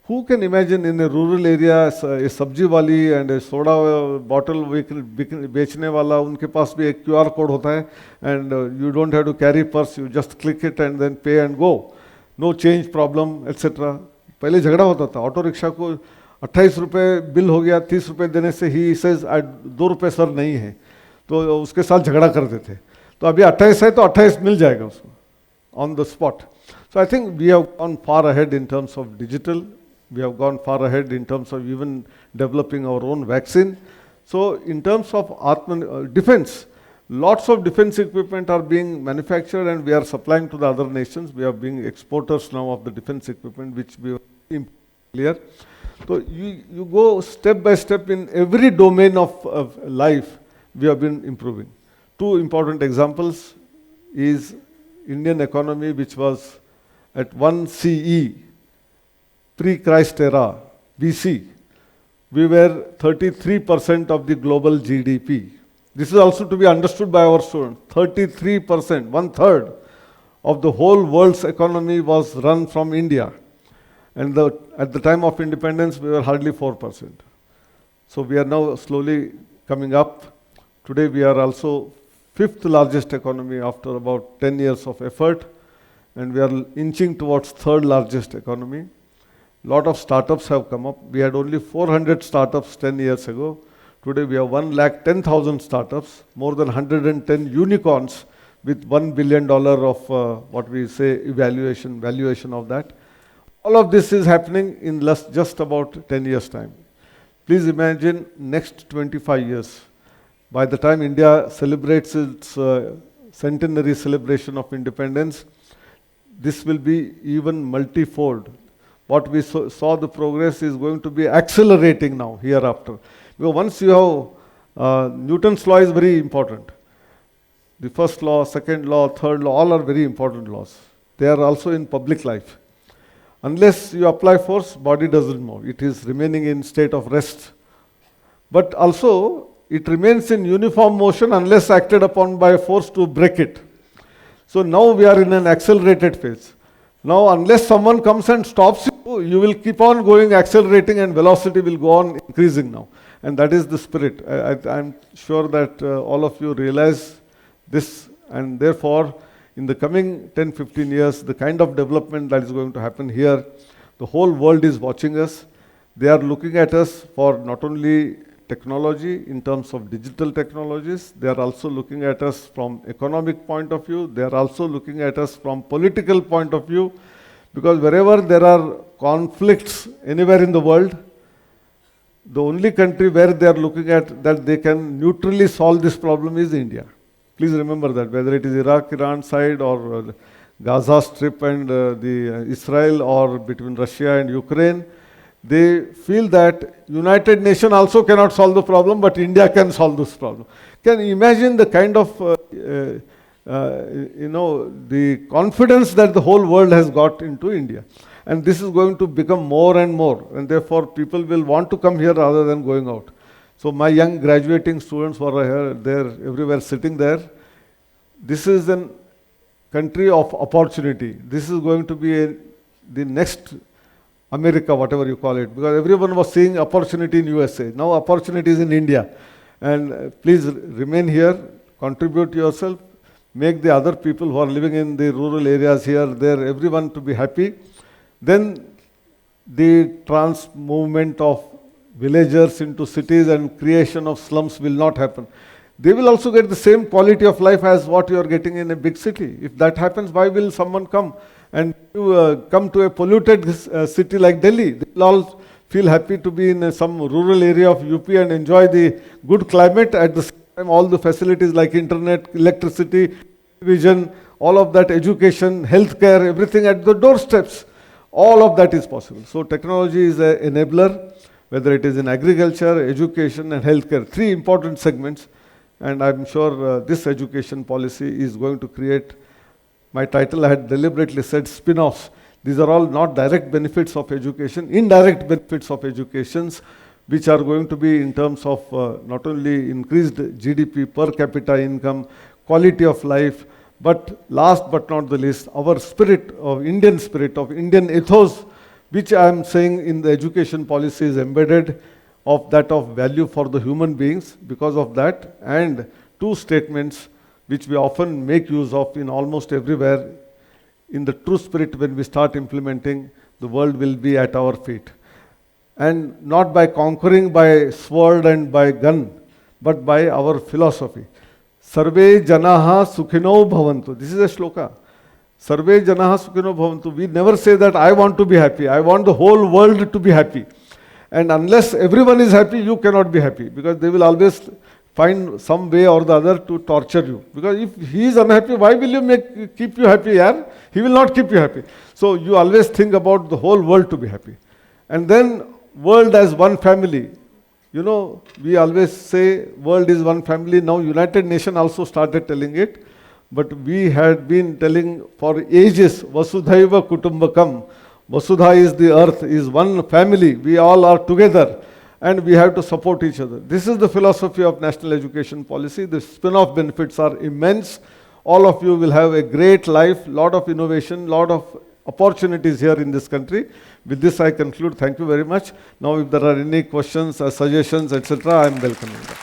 Who can imagine in a rural area, a sabji wali and a soda bottle बेचने वाला, उनके पास भी एक QR code होता है, and you don't have to carry purse, you just click it and then pay and go. No change problem, etc. पहले झगड़ा होता था, ऑटो रिक्शा को 28 रुपये बिल हो गया, 30 रुपये देने से ही says 2 रुपये सर नहीं है, तो उसके साथ झगड़ा करते थे. तो अभी 28 है तो 28 मिल जाएगा उसको on the spot. So I think we have gone far ahead in terms of digital. We have gone far ahead in terms of even developing our own vaccine. So in terms of defense, Lots of defense equipment are being manufactured and we are supplying to the other nations. We are being exporters now of the defense equipment, which we were clear. So you go step by step in every domain of life, we have been improving. Two important examples is Indian economy, which was at 1 CE, pre-Christ era, BC. We were 33% of the global GDP. This is also to be understood by our students. 33%, one third of the whole world's economy was run from India. And at the time of independence, we were hardly 4%. So we are now slowly coming up. Today we are also fifth largest economy after about 10 years of effort. And we are inching towards third largest economy. Lot of startups have come up. We had only 400 startups 10 years ago. Today we have 110,000 startups, more than 110 unicorns with $1 billion of what we say valuation of that. All of this is happening in just about 10 years' time. Please imagine next 25 years. By the time India celebrates its centenary celebration of independence, this will be even multifold. What we saw the progress is going to be accelerating now, hereafter. Because once you have, Newton's law is very important. The first law, second law, third law, all are very important laws. They are also in public life. Unless you apply force, body doesn't move. It is remaining in state of rest. But also, it remains in uniform motion unless acted upon by force to break it. So now we are in an accelerated phase. Now, unless someone comes and stops you, you will keep on going, accelerating, and velocity will go on increasing now. And that is the spirit. I'm sure that all of you realize this, and therefore, in the coming 10-15 years, the kind of development that is going to happen here, the whole world is watching us. They are looking at us for not only technology in terms of digital technologies, they are also looking at us from economic point of view, they are also looking at us from political point of view, because wherever there are conflicts anywhere in the world, the only country where they are looking at that they can neutrally solve this problem is India. Please remember that, whether it is Iraq, Iran side, or Gaza Strip and the Israel, or between Russia and Ukraine, they feel that United Nations also cannot solve the problem, but India can solve this problem. Can you imagine the kind of, the confidence that the whole world has got into India? And this is going to become more and more, and therefore people will want to come here rather than going out. So my young graduating students who are here, they're everywhere sitting there. This is a country of opportunity. This is going to be the next America, whatever you call it, because everyone was seeing opportunity in USA. Now opportunity is in India. And please remain here, contribute yourself, make the other people who are living in the rural areas here, there, everyone to be happy. Then the movement of villagers into cities and creation of slums will not happen. They will also get the same quality of life as what you are getting in a big city. If that happens, why will someone come and come to a polluted city like Delhi? They will all feel happy to be in some rural area of UP and enjoy the good climate. At the same time, all the facilities like internet, electricity, television, all of that, education, healthcare, everything at the doorsteps. All of that is possible. So technology is an enabler, whether it is in agriculture, education, and healthcare. Three important segments. And I'm sure this education policy is going to create, my title I had deliberately said spin-offs. These are all not direct benefits of education, indirect benefits of educations, which are going to be in terms of not only increased GDP, per capita income, quality of life, but last but not the least, our spirit, of Indian ethos, which I am saying in the education policy is embedded of that of value for the human beings because of that, and two statements which we often make use of in almost everywhere. In the true spirit, when we start implementing, the world will be at our feet. And not by conquering by sword and by gun, but by our philosophy. Sarve janaha sukhino bhavantu. This is a shloka. Sarve janaha sukhino bhavantu. We never say that I want to be happy. I want the whole world to be happy. And unless everyone is happy, you cannot be happy, because they will always find some way or the other to torture you. Because if he is unhappy, why will you keep you happy? Yaar? He will not keep you happy. So you always think about the whole world to be happy. And then world as one family. You know, we always say world is one family. Now United Nations also started telling it. But we had been telling for ages, Vasudhaiva Kutumbakam. Vasudha is the earth, is one family. We all are together and we have to support each other. This is the philosophy of national education policy. The spin-off benefits are immense. All of you will have a great life, lot of innovation, lot of opportunities here in this country. With this I conclude. Thank you very much. Now if there are any questions or suggestions, etc., I am welcoming them.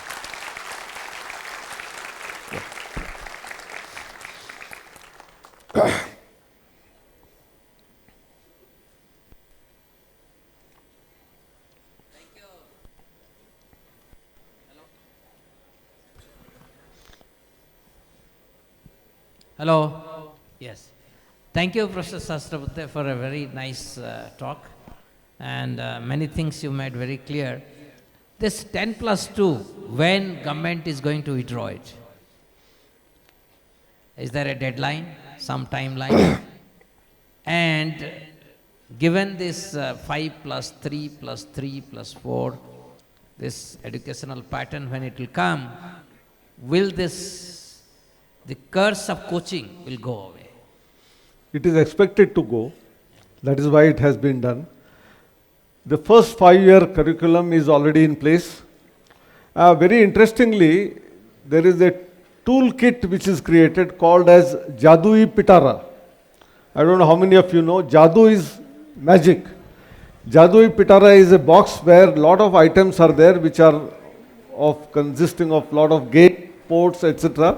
Hello. Yes. Thank you, Professor Sahasrabuddhe, for a very nice talk. And many things you made very clear. This 10+2, when government is going to withdraw it? Is there a deadline, some timeline? And given this 5+3+3+4, this educational pattern, when it will come, will the curse of coaching will go away? It is expected to go. That is why it has been done. The first 5-year curriculum is already in place. Very interestingly, there is a toolkit which is created called as Jadui Pitara. I don't know how many of you know. Jadoo is magic. Jadui Pitara is a box where a lot of items are there which are consisting of lot of gate, ports, etc.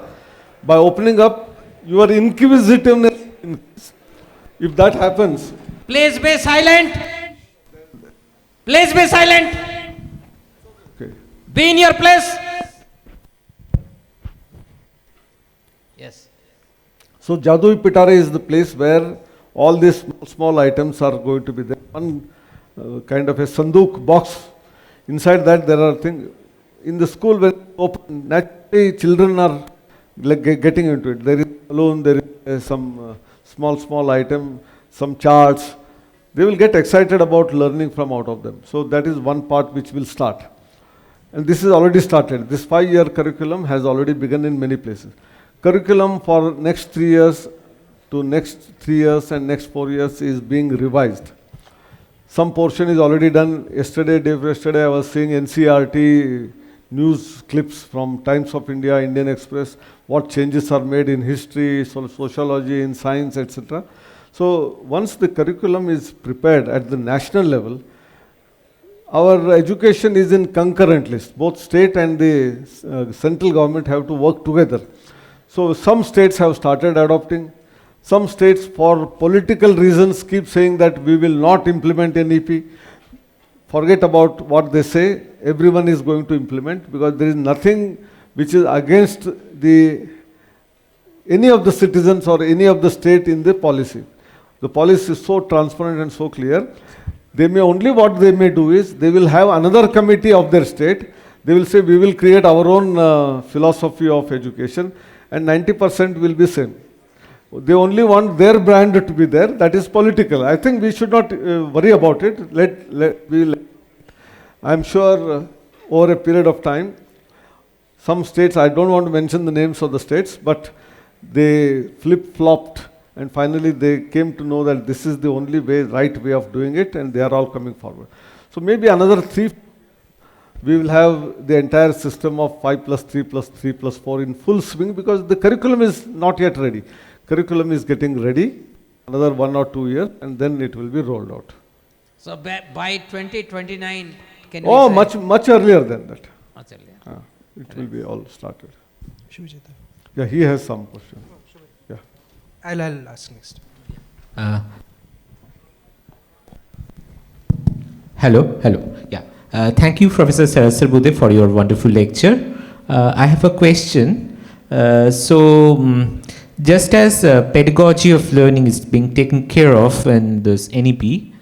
By opening up, your inquisitiveness, if that happens. Please be silent. Please be silent. Okay. Be in your place. Yes. So Jadui Pitara is the place where all these small items are going to be there. One kind of a sanduk box. Inside that there are things. In the school when open, naturally children are getting into it. There is a balloon, there is some small item, some charts. They will get excited about learning from out of them. So that is one part which will start. And this is already started. This 5-year curriculum has already begun in many places. Curriculum for next 3 years to next 3 years and next 4 years is being revised. Some portion is already done. Yesterday, day before yesterday, I was seeing NCERT news clips from Times of India, Indian Express, what changes are made in history, sociology, in science, etc. So once the curriculum is prepared at the national level, our education is in concurrent list. Both state and the central government have to work together. So some states have started adopting. Some states for political reasons keep saying that we will not implement NEP. Forget about what they say. Everyone is going to implement because there is nothing which is against any of the citizens or any of the state in the policy. The policy is so transparent and so clear. They may only, what they may do is, they will have another committee of their state. They will say, we will create our own philosophy of education and 90% will be same. They only want their brand to be there. That is political. I think we should not worry about it. I'm sure over a period of time, some states, I don't want to mention the names of the states, but they flip-flopped and finally they came to know that this is the only way, right way of doing it, and they are all coming forward. So maybe another 3, we will have the entire system of 5+3+3+4 in full swing because the curriculum is not yet ready. Curriculum is getting ready, another 1 or 2 years, and then it will be rolled out. So by 2029, can Oh, we say? much earlier than that. Much earlier. It will be all started. Yeah, he has some question. Yeah. I'll ask next. Hello. Yeah. Thank you, Professor Sahasrabuddhe, for your wonderful lecture. I have a question. Just as pedagogy of learning is being taken care of in this NEP,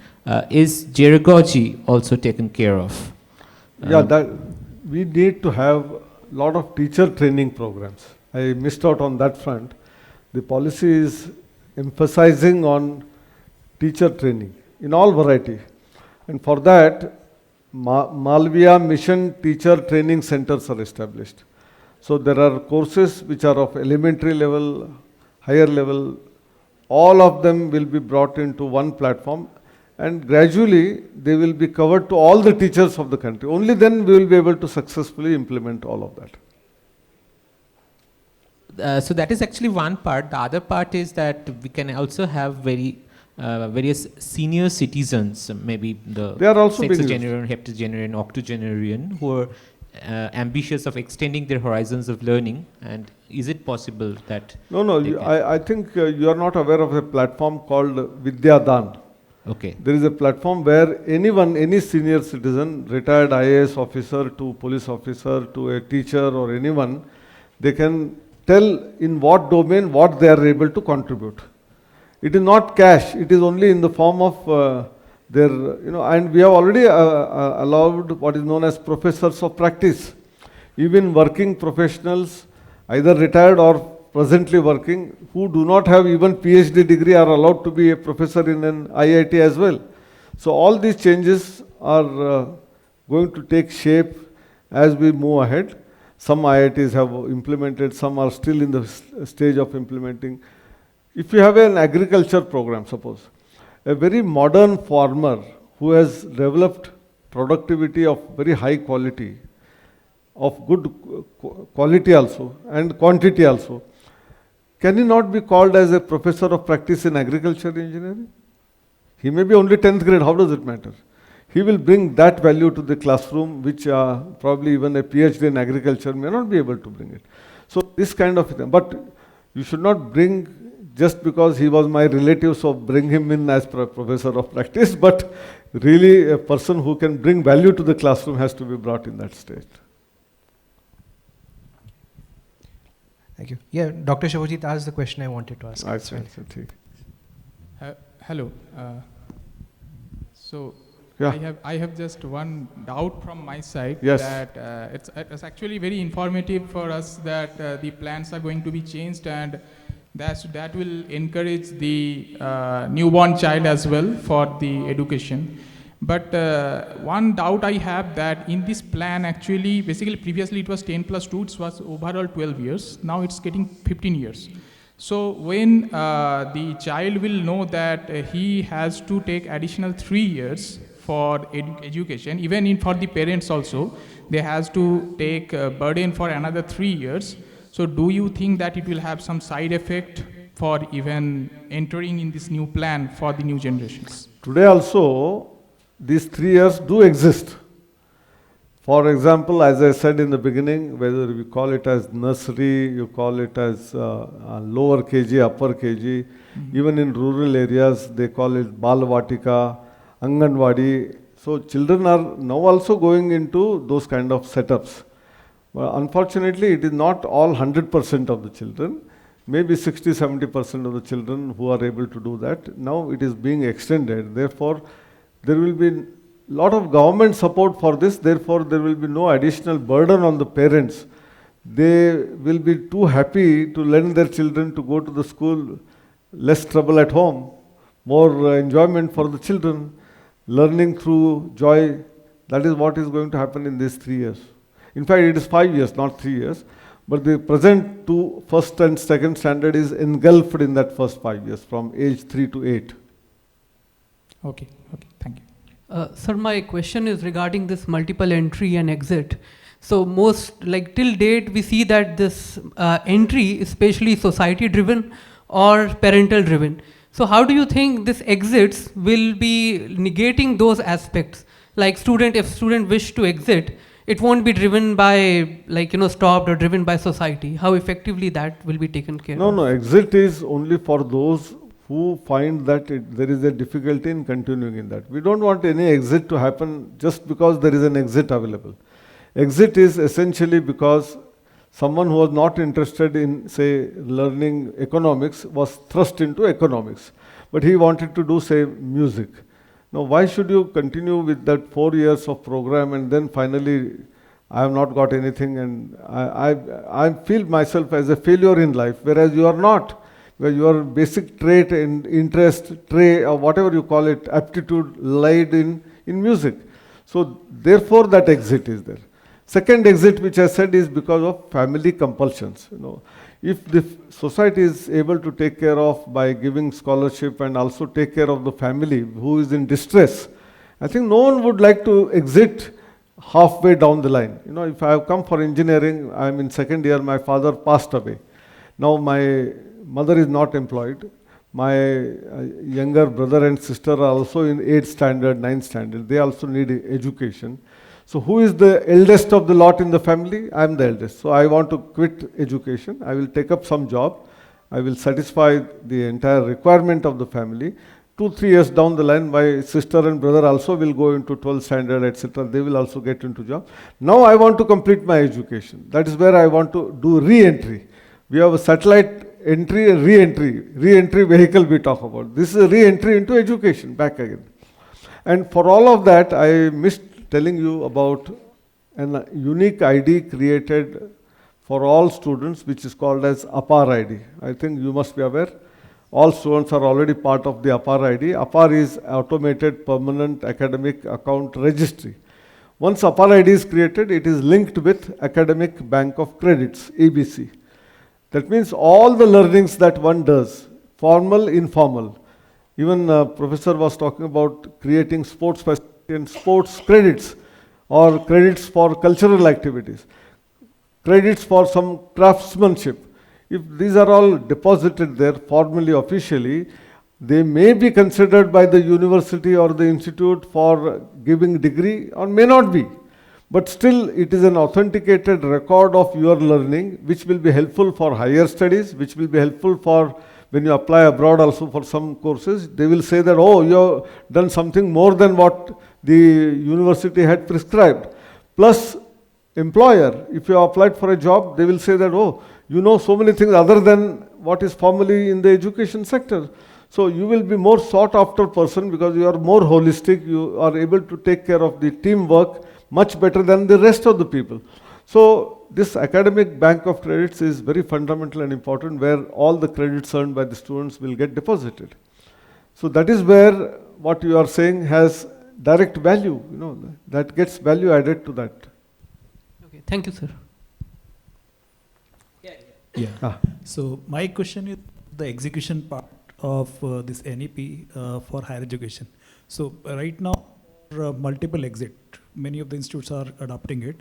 is gerogogy also taken care of? Yeah, that we need to have lot of teacher training programs. I missed out on that front. The policy is emphasizing on teacher training in all variety. And for that, Malviya Mission Teacher Training Centers are established. So there are courses which are of elementary level, higher level, all of them will be brought into one platform, and gradually they will be covered to all the teachers of the country. Only then we will be able to successfully implement all of that. So that is actually one part. The other part is that we can also have various senior citizens, maybe they are also sexagenarian, heptagenarian, octogenarian, who are ambitious of extending their horizons of learning. And is it possible that? No, I think you are not aware of a platform called Vidyadan. Okay. There is a platform where anyone, any senior citizen, retired IAS officer to police officer to a teacher or anyone, they can tell in what domain what they are able to contribute. It is not cash, it is only in the form of their, and we have already allowed what is known as professors of practice. Even working professionals, either retired or presently working, who do not have even PhD degree are allowed to be a professor in an IIT as well. So all these changes are going to take shape as we move ahead. Some IITs have implemented, some are still in the stage of implementing. If you have an agriculture program, suppose, a very modern farmer who has developed productivity of very high quality, of good quality also and quantity also, can he not be called as a professor of practice in agriculture engineering? He may be only 10th grade, how does it matter? He will bring that value to the classroom, which probably even a PhD in agriculture may not be able to bring it. So this kind of thing. But you should not bring just because he was my relative, so bring him in as professor of practice, but really a person who can bring value to the classroom has to be brought in that state. Thank you. Yeah, Dr. Shobhajit asked the question I wanted to ask. Hello. So yeah. I have just one doubt from my side. Yes. That it's actually very informative for us that the plans are going to be changed, and that will encourage the newborn child as well for the education. But one doubt I have that in this plan actually, basically previously it was 10 plus 2, it was overall 12 years. Now it's getting 15 years. So when the child will know that he has to take additional 3 years for education, even for the parents also, they has to take a burden for another 3 years. So do you think that it will have some side effect for even entering in this new plan for the new generations? Today also, these 3 years do exist. For example, as I said in the beginning, whether we call it as nursery, you call it as lower KG, upper KG, even in rural areas, they call it Balvatika, Anganwadi. So children are now also going into those kind of setups. But unfortunately, it is not all 100% of the children. Maybe 60-70% of the children who are able to do that. Now it is being extended. Therefore, there will be a lot of government support for this. Therefore, there will be no additional burden on the parents. They will be too happy to lend their children to go to the school. Less trouble at home, more enjoyment for the children, learning through joy. That is what is going to happen in these 3 years. In fact, it is 5 years, not 3 years. But the present to first and second standard is engulfed in that first 5 years, from age 3 to 8. Okay, thank you. Sir, my question is regarding this multiple entry and exit. So till date, we see that this entry is especially society driven or parental driven. So how do you think this exits will be negating those aspects? Like if student wish to exit, it won't be driven by stopped or driven by society. How effectively that will be taken care of? No, exit is only for those who find that there is a difficulty in continuing in that. We don't want any exit to happen just because there is an exit available. Exit is essentially because someone who was not interested in, say, learning economics was thrust into economics, but he wanted to do, say, music. Now, why should you continue with that 4 years of program and then finally I have not got anything, and I feel myself as a failure in life, whereas you are not. Because your basic trait and interest, trait, or whatever you call it, aptitude lied in music. So therefore that exit is there. Second exit, which I said, is because of family compulsions. If the society is able to take care of by giving scholarship and also take care of the family who is in distress, I think no one would like to exit halfway down the line. If I have come for engineering, I am in second year, my father passed away. Now my mother is not employed. My younger brother and sister are also in 8th standard, 9th standard. They also need education. So who is the eldest of the lot in the family? I am the eldest. So I want to quit education. I will take up some job. I will satisfy the entire requirement of the family. 2-3 years down the line, my sister and brother also will go into 12th standard, etc. They will also get into job. Now I want to complete my education. That is where I want to do re-entry. We have a satellite entry and re-entry vehicle we talk about. This is a re-entry into education, back again. And for all of that, I missed telling you about a unique ID created for all students, which is called as APAR ID. I think you must be aware. All students are already part of the APAR ID. APAR is Automated Permanent Academic Account Registry. Once APAR ID is created, it is linked with Academic Bank of Credits, ABC. That means all the learnings that one does, formal, informal. Even professor was talking about creating sports facility and sports credits, or credits for cultural activities, credits for some craftsmanship. If these are all deposited there formally, officially, they may be considered by the university or the institute for giving degree, or may not be. But still, it is an authenticated record of your learning, which will be helpful for higher studies, which will be helpful for when you apply abroad also for some courses. They will say that, oh, you have done something more than what the university had prescribed. Plus, employer, if you have applied for a job, they will say that, oh, you know so many things other than what is formally in the education sector. So you will be more sought after person because you are more holistic, you are able to take care of the teamwork much better than the rest of the people. So this academic bank of credits is very fundamental and important, where all the credits earned by the students will get deposited. So that is where what you are saying has direct value, that gets value added to that. Okay, thank you, sir. Yeah. So my question is the execution part of this NEP for higher education. So right now, multiple exit, many of the institutes are adopting it.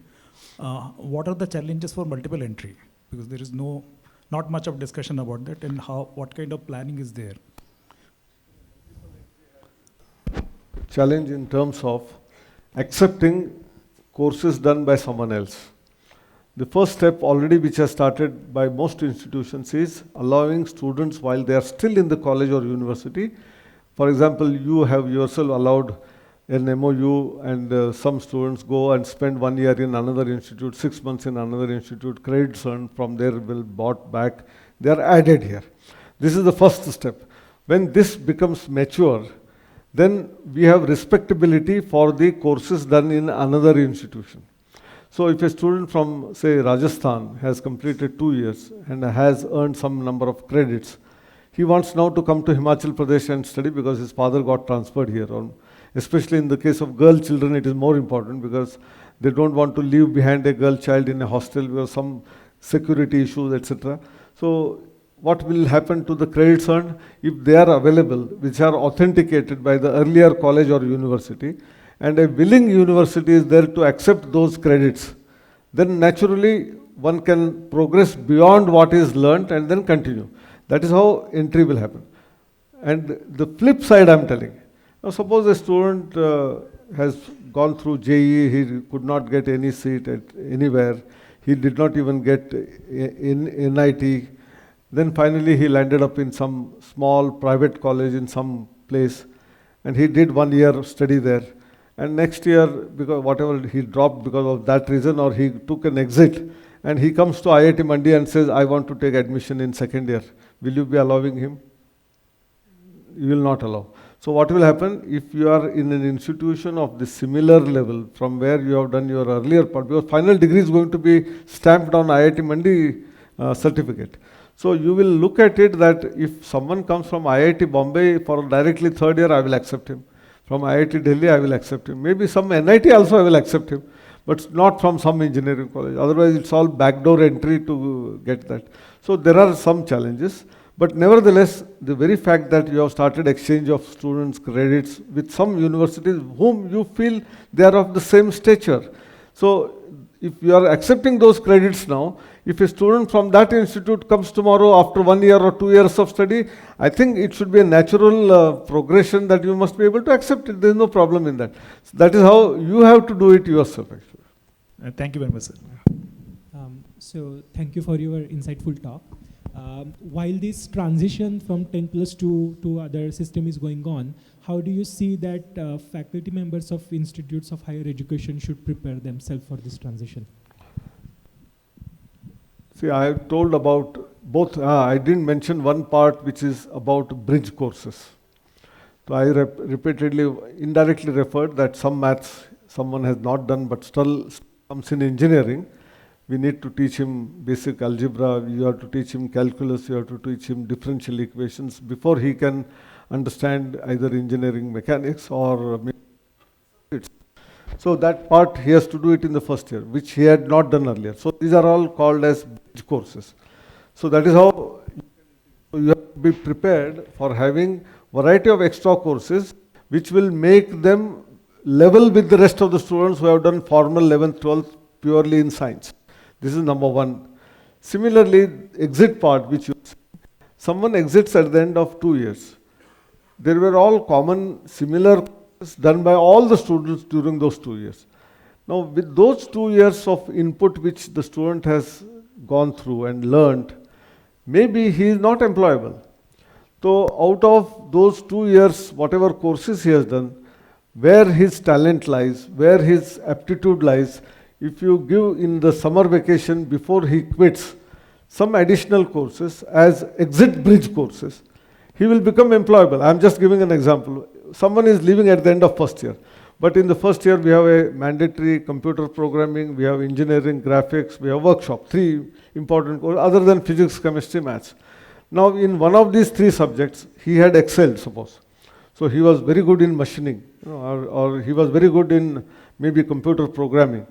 What are the challenges for multiple entry? Because there is not much of discussion about that, and what kind of planning is there? Challenge in terms of accepting courses done by someone else. The first step already which has started by most institutions is allowing students while they are still in the college or university. For example, you have yourself allowed an MOU, and some students go and spend 1 year in another institute, 6 months in another institute, credits earned from there will bought back. They are added here. This is the first step. When this becomes mature, then we have respectability for the courses done in another institution. So if a student from, say, Rajasthan has completed 2 years and has earned some number of credits, he wants now to come to Himachal Pradesh and study because his father got transferred here. Or especially in the case of girl children, it is more important because they don't want to leave behind a girl child in a hostel because some security issues, etc. So what will happen to the credits earned if they are available, which are authenticated by the earlier college or university, and a willing university is there to accept those credits, then naturally one can progress beyond what is learnt and then continue. That is how entry will happen. And the flip side I am telling. Now suppose a student has gone through JEE, he could not get any seat at anywhere, he did not even get in NIT, then finally he landed up in some small private college in some place, and he did 1 year study there. And next year, because whatever he dropped because of that reason, or he took an exit, and he comes to IIT Mandi and says, I want to take admission in second year. Will you be allowing him? You will not allow. So what will happen if you are in an institution of the similar level from where you have done your earlier part, because final degree is going to be stamped on IIT Mandi certificate. So you will look at it that if someone comes from IIT Bombay for directly third year, I will accept him. From IIT Delhi, I will accept him. Maybe some NIT also I will accept him, but not from some engineering college. Otherwise, it's all backdoor entry to get that. So there are some challenges. But nevertheless, the very fact that you have started exchange of students' credits with some universities whom you feel they are of the same stature. So if you are accepting those credits now, if a student from that institute comes tomorrow after 1 year or 2 years of study, I think it should be a natural progression that you must be able to accept it. There is no problem in that. So that is how you have to do it yourself, actually. Thank you very much, sir. So thank you for your insightful talk. While this transition from 10+2 to other system is going on, how do you see that faculty members of institutes of higher education should prepare themselves for this transition? See, I have told about both. I didn't mention one part which is about bridge courses. So I repeatedly, indirectly referred that some maths someone has not done but still comes in engineering. We need to teach him basic algebra, you have to teach him calculus, you have to teach him differential equations before he can understand either engineering mechanics or so that part he has to do it in the first year, which he had not done earlier. So these are all called as bridge courses. So that is how you have to be prepared for having variety of extra courses which will make them level with the rest of the students who have done formal 11th, 12th purely in science. This is number one. Similarly, exit part, which someone exits at the end of 2 years. There were all common, similar courses done by all the students during those 2 years. Now, with those 2 years of input which the student has gone through and learned, maybe he is not employable. So, out of those 2 years, whatever courses he has done, where his talent lies, where his aptitude lies, if you give in the summer vacation before he quits some additional courses as exit bridge courses, he will become employable. I am just giving an example. Someone is leaving at the end of first year, but in the first year we have a mandatory computer programming, we have engineering, graphics, we have workshop, 3 important courses other than physics, chemistry, maths. Now in one of these 3 subjects, he had excelled, suppose. So he was very good in machining, or he was very good in maybe computer programming.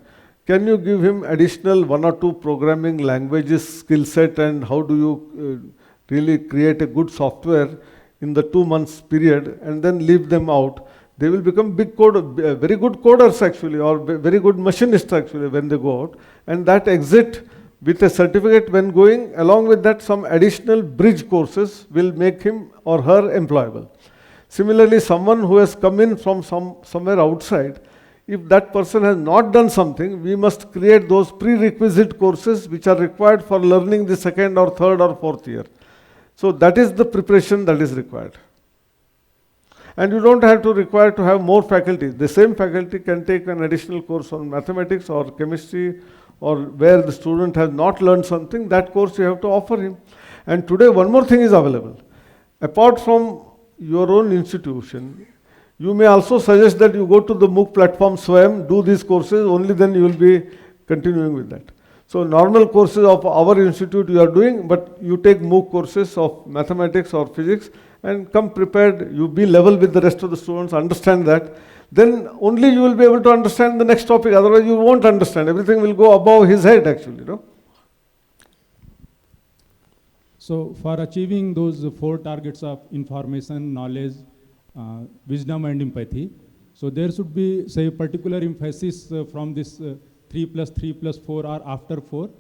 Can you give him additional 1 or 2 programming languages skill set, and how do you really create a good software in the 2 months period and then leave them out? They will become very good coders actually, or very good machinists actually when they go out. And that exit with a certificate when going, along with that some additional bridge courses will make him or her employable. Similarly, someone who has come in from somewhere outside, if that person has not done something, we must create those prerequisite courses which are required for learning the 2nd or 3rd or 4th year. So that is the preparation that is required. And you don't have to require to have more faculty. The same faculty can take an additional course on mathematics or chemistry, or where the student has not learned something, that course you have to offer him. And today one more thing is available. Apart from your own institution, you may also suggest that you go to the MOOC platform SWAYAM, do these courses, only then you will be continuing with that. So normal courses of our institute you are doing, but you take MOOC courses of mathematics or physics and come prepared, you be level with the rest of the students, understand that, then only you will be able to understand the next topic, otherwise you won't understand, everything will go above his head actually, So for achieving those 4 targets of information, knowledge, wisdom and empathy, so there should be, say, a particular emphasis from this 3 plus 3 plus 4 or after 4,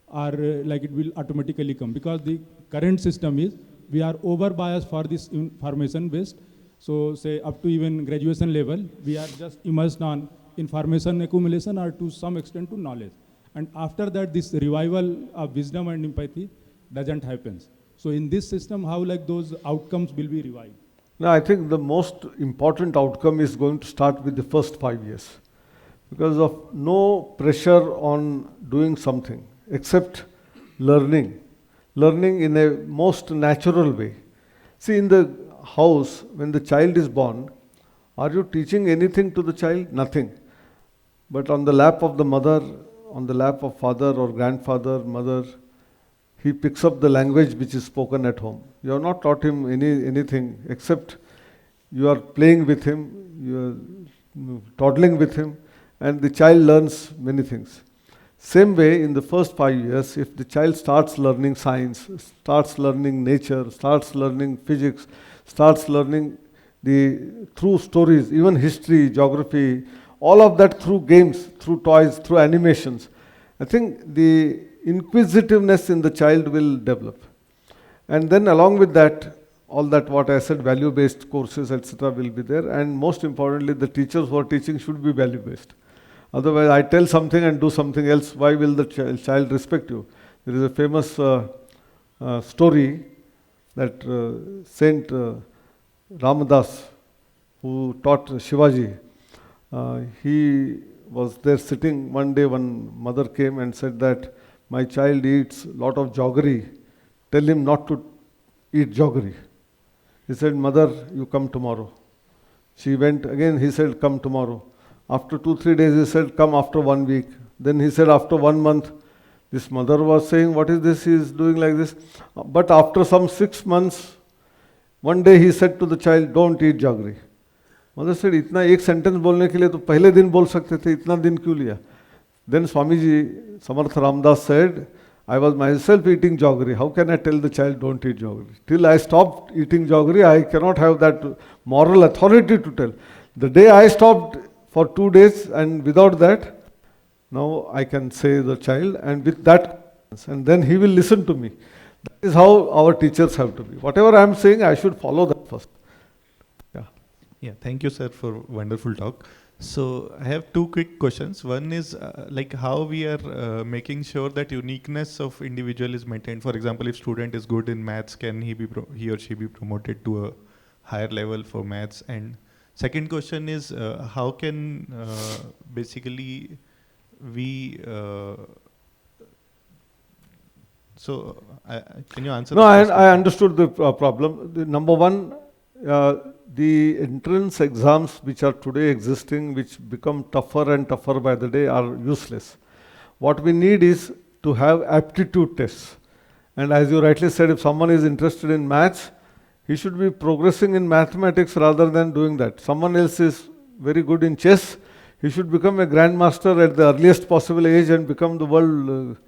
or like it will automatically come, because the current system is we are over biased for this information based. So say up to even graduation level, we are just immersed on information accumulation or to some extent to knowledge. And after that, this revival of wisdom and empathy doesn't happen. So in this system, how like those outcomes will be revived? Now, I think the most important outcome is going to start with the first 5 years, because of no pressure on doing something except learning in a most natural way. See, in the house, when the child is born, are you teaching anything to the child? Nothing. But on the lap of the mother, on the lap of father or grandfather, mother, he picks up the language which is spoken at home. You have not taught him anything except you are playing with him, you are toddling with him, and the child learns many things. Same way, in the first 5 years, if the child starts learning science, starts learning nature, starts learning physics, starts learning through stories, even history, geography, all of that through games, through toys, through animations, I think the inquisitiveness in the child will develop. And then along with that, all that what I said, value-based courses, etc. will be there. And most importantly, the teachers who are teaching should be value-based. Otherwise, I tell something and do something else, why will the child respect you? There is a famous story that Saint Ramadas, who taught Shivaji, he was there sitting one day, one mother came and said that my child eats a lot of jaggery, tell him not to eat jaggery. He said, mother, you come tomorrow. She went again, he said, come tomorrow. After 2-3 days, he said, come after 1 week. Then he said, after 1 month, this mother was saying, what is this, he is doing like this. But after some 6 months, one day he said to the child, don't eat jaggery. Mother said, इतना एक sentence बोलने के लिए तो पहले दिन बोल सकते थे, इतना दिन क्यों लिया? Then Swamiji Samartha Ramdas said, I was myself eating jaggery. How can I tell the child don't eat jaggery? Till I stopped eating jaggery, I cannot have that moral authority to tell. The day I stopped for 2 days, and without that, now I can say the child, and with that, and then he will listen to me. That is how our teachers have to be. Whatever I am saying, I should follow that first. Yeah, thank you, sir, for wonderful talk. So I have 2 quick questions. One is like how we are making sure that uniqueness of individual is maintained. For example, if student is good in maths, can he or she be promoted to a higher level for maths? And second question is how can basically we can you answer? No, I understood the problem. The number one, the entrance exams which are today existing, which become tougher and tougher by the day, are useless. What we need is to have aptitude tests. And as you rightly said, if someone is interested in maths, he should be progressing in mathematics rather than doing that. Someone else is very good in chess, he should become a grandmaster at the earliest possible age and become the world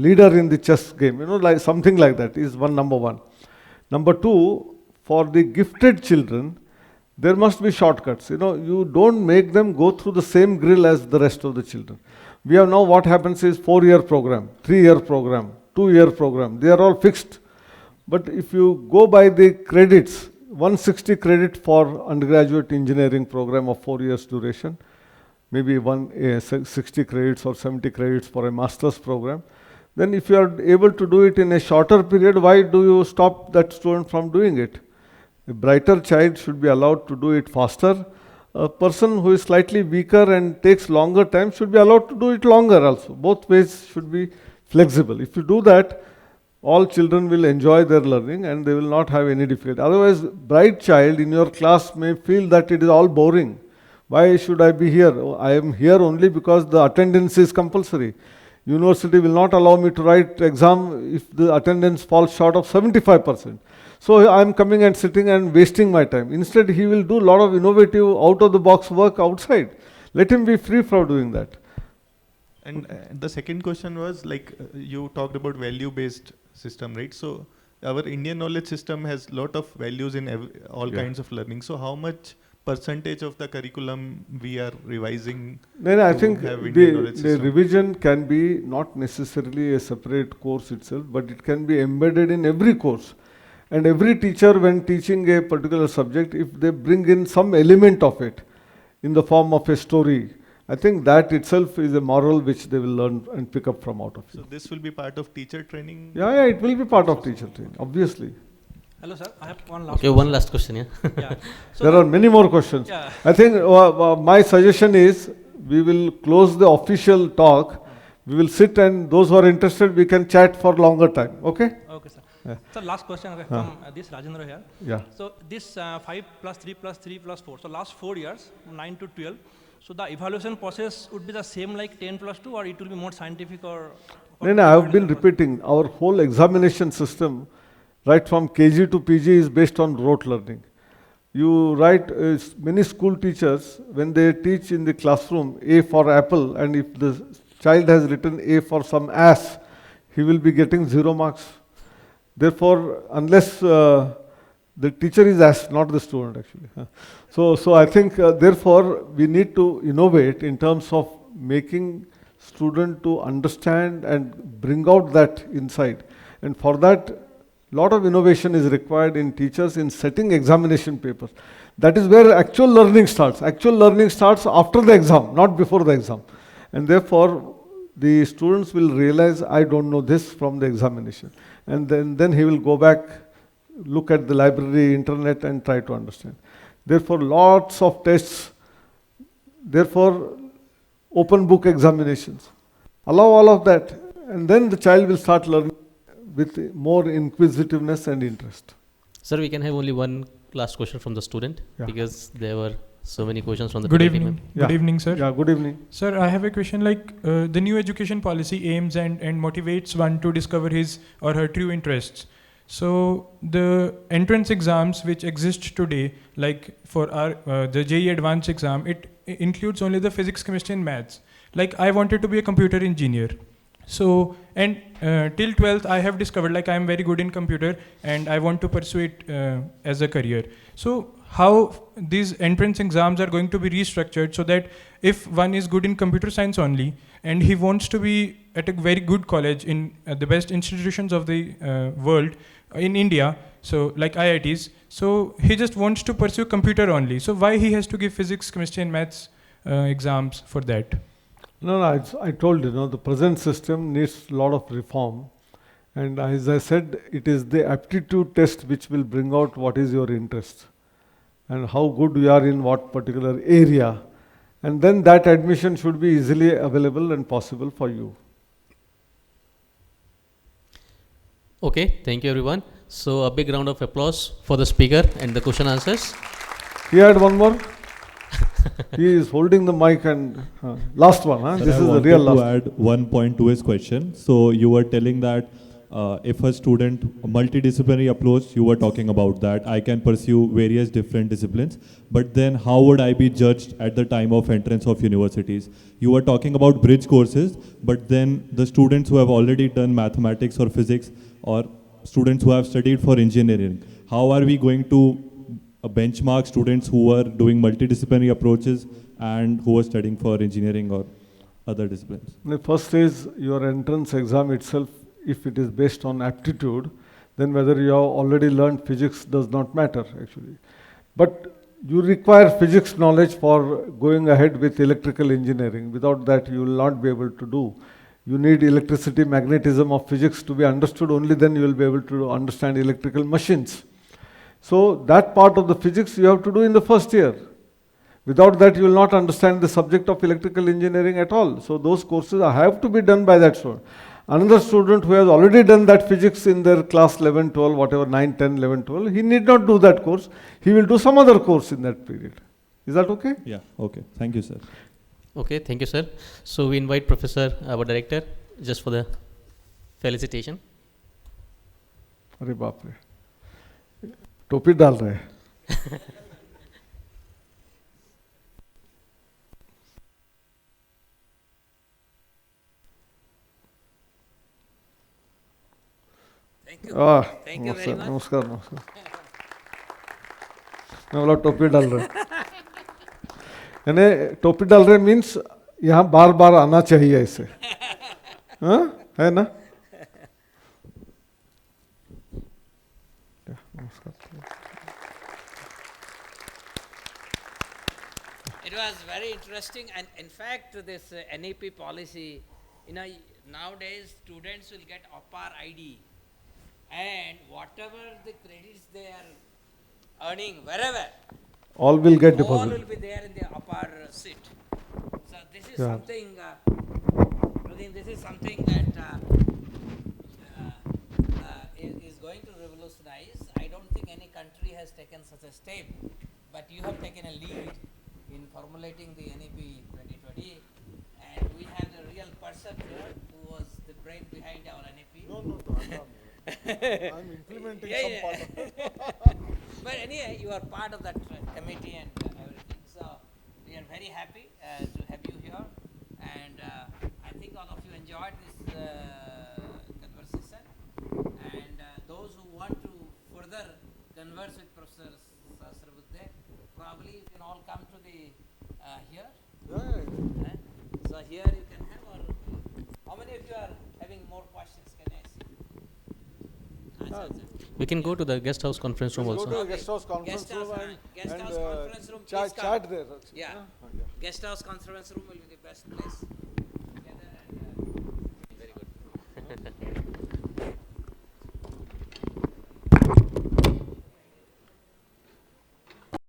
leader in the chess game. Like something like that is number one. Number two, for the gifted children, there must be shortcuts. You don't make them go through the same grill as the rest of the children. We have now, what happens is 4-year program, 3-year program, 2-year program. They are all fixed. But if you go by the credits, 160 credit for undergraduate engineering program of 4 years duration, maybe 60 credits or 70 credits for a master's program. Then if you are able to do it in a shorter period, why do you stop that student from doing it? A brighter child should be allowed to do it faster. A person who is slightly weaker and takes longer time should be allowed to do it longer also. Both ways should be flexible. If you do that, all children will enjoy their learning and they will not have any difficulty. Otherwise, bright child in your class may feel that it is all boring. Why should I be here? I am here only because the attendance is compulsory. University will not allow me to write exam if the attendance falls short of 75%. So I am coming and sitting and wasting my time. Instead, he will do a lot of innovative, out-of-the-box work outside. Let him be free from doing that. And the second question was, like, you talked about value-based system, right? So our Indian knowledge system has lot of values in all kinds of learning. So how much percentage of the curriculum we are revising? Then I think the revision can be not necessarily a separate course itself, but it can be embedded in every course. And every teacher, when teaching a particular subject, if they bring in some element of it in the form of a story, I think that itself is a moral which they will learn and pick up from out of it. So this will be part of teacher training? Yeah, it will be part of teacher training, obviously. Hello, sir. I have one last. Okay, one last question. Yeah. So there are many more questions. Yeah. I think my suggestion is we will close the official talk. We will sit and those who are interested, we can chat for longer time. Okay? Okay, sir. So last question from this Rajendra here. Yeah. So this 5 plus 3 plus 3 plus 4. So last 4 years, 9 to 12. So the evaluation process would be the same like 10 plus 2, or it will be more scientific, or? No, I have been repeating, our whole examination system, right from KG to PG, is based on rote learning. You write, many school teachers, when they teach in the classroom A for apple, and if the child has written A for some ass, he will be getting 0 marks. Therefore, unless the teacher is asked, not the student actually. So I think, therefore, we need to innovate in terms of making student to understand and bring out that insight. And for that, lot of innovation is required in teachers in setting examination papers. That is where actual learning starts. Actual learning starts after the exam, not before the exam. And therefore, the students will realize, I don't know this from the examination. And then he will go back, look at the library, internet, and try to understand. Therefore, lots of tests. Therefore, open book examinations. Allow all of that. And then the child will start learning with more inquisitiveness and interest. Sir, we can have only one last question from the student, Yeah. because there were so many questions from the Good faculty evening. member. Yeah. Good evening, sir. Yeah, good evening. Sir, I have a question like the new education policy aims and motivates one to discover his or her true interests. So the entrance exams which exist today, like for our the JEE Advanced exam, it includes only the physics, chemistry and maths. Like I wanted to be a computer engineer. So, and till 12th I have discovered like I am very good in computer and I want to pursue it as a career. So how these entrance exams are going to be restructured so that if one is good in computer science only and he wants to be at a very good college in the best institutions of the world in India, so like IITs, so he just wants to pursue computer only. So why he has to give physics, chemistry and maths exams for that? No, I told you, the present system needs a lot of reform. And as I said, it is the aptitude test which will bring out what is your interest and how good you are in what particular area. And then that admission should be easily available and possible for you. Okay, thank you everyone. So a big round of applause for the speaker and the question answers. He had one more. He is holding the mic and last one. Huh? Sir, This I is the wanted real to last. add one point to his question. So you were telling that if a student multidisciplinary approach, you were talking about that I can pursue various different disciplines, but then how would I be judged at the time of entrance of universities? You were talking about bridge courses, but then the students who have already done mathematics or physics, or students who have studied for engineering, how are we going to benchmark students who are doing multidisciplinary approaches and who are studying for engineering or other disciplines? The first is your entrance exam itself. If it is based on aptitude, then whether you have already learned physics does not matter actually. But you require physics knowledge for going ahead with electrical engineering. Without that, you will not be able to do. You need electricity, magnetism of physics to be understood. Only then you will be able to understand electrical machines. So that part of the physics you have to do in the first year. Without that, you will not understand the subject of electrical engineering at all. So those courses have to be done by that student. Another student who has already done that physics in their class 11, 12, whatever, 9, 10, 11, 12, he need not do that course. He will do some other course in that period. Is that okay? Yeah, okay. Thank you, sir. Okay, thank you, sir. So we invite Professor, our director, just for the felicitation. अरे बाप रे, टोपी डाल रहे हैं. Thank you. Thank you very much. नमस्कार नमस्कार. मैं बोला टोपी डाल रहे. यानी टोपी डाल रहे मीन्स यहाँ बार बार आना चाहिए ऐसे. हाँ है ना? It was very interesting, and in fact, this NEP policy, nowadays students will get UPAR ID, and whatever the credits they are earning wherever, all will get all deposited. will be there in the UPAR seat. So this is Yeah. something. I think this is something that is going has taken such a step, but you have taken a lead in formulating the NEP 2020, and we have the real person here who was the brain behind our NEP. No, I'm not. I'm implementing some part of it. But anyway, you are part of that committee and everything. So we are very happy to have you here, and I think all of you enjoyed this conversation. And those who want to further converse with Professor Sahasrabuddhe, probably you can all come to the here. Yeah. So here you can have, or how many of you are having more questions? Can I see? We can go to the guest house conference room also. Go to the guest house conference room and conference room, chat there. Yeah. Guest house conference room will be the best place.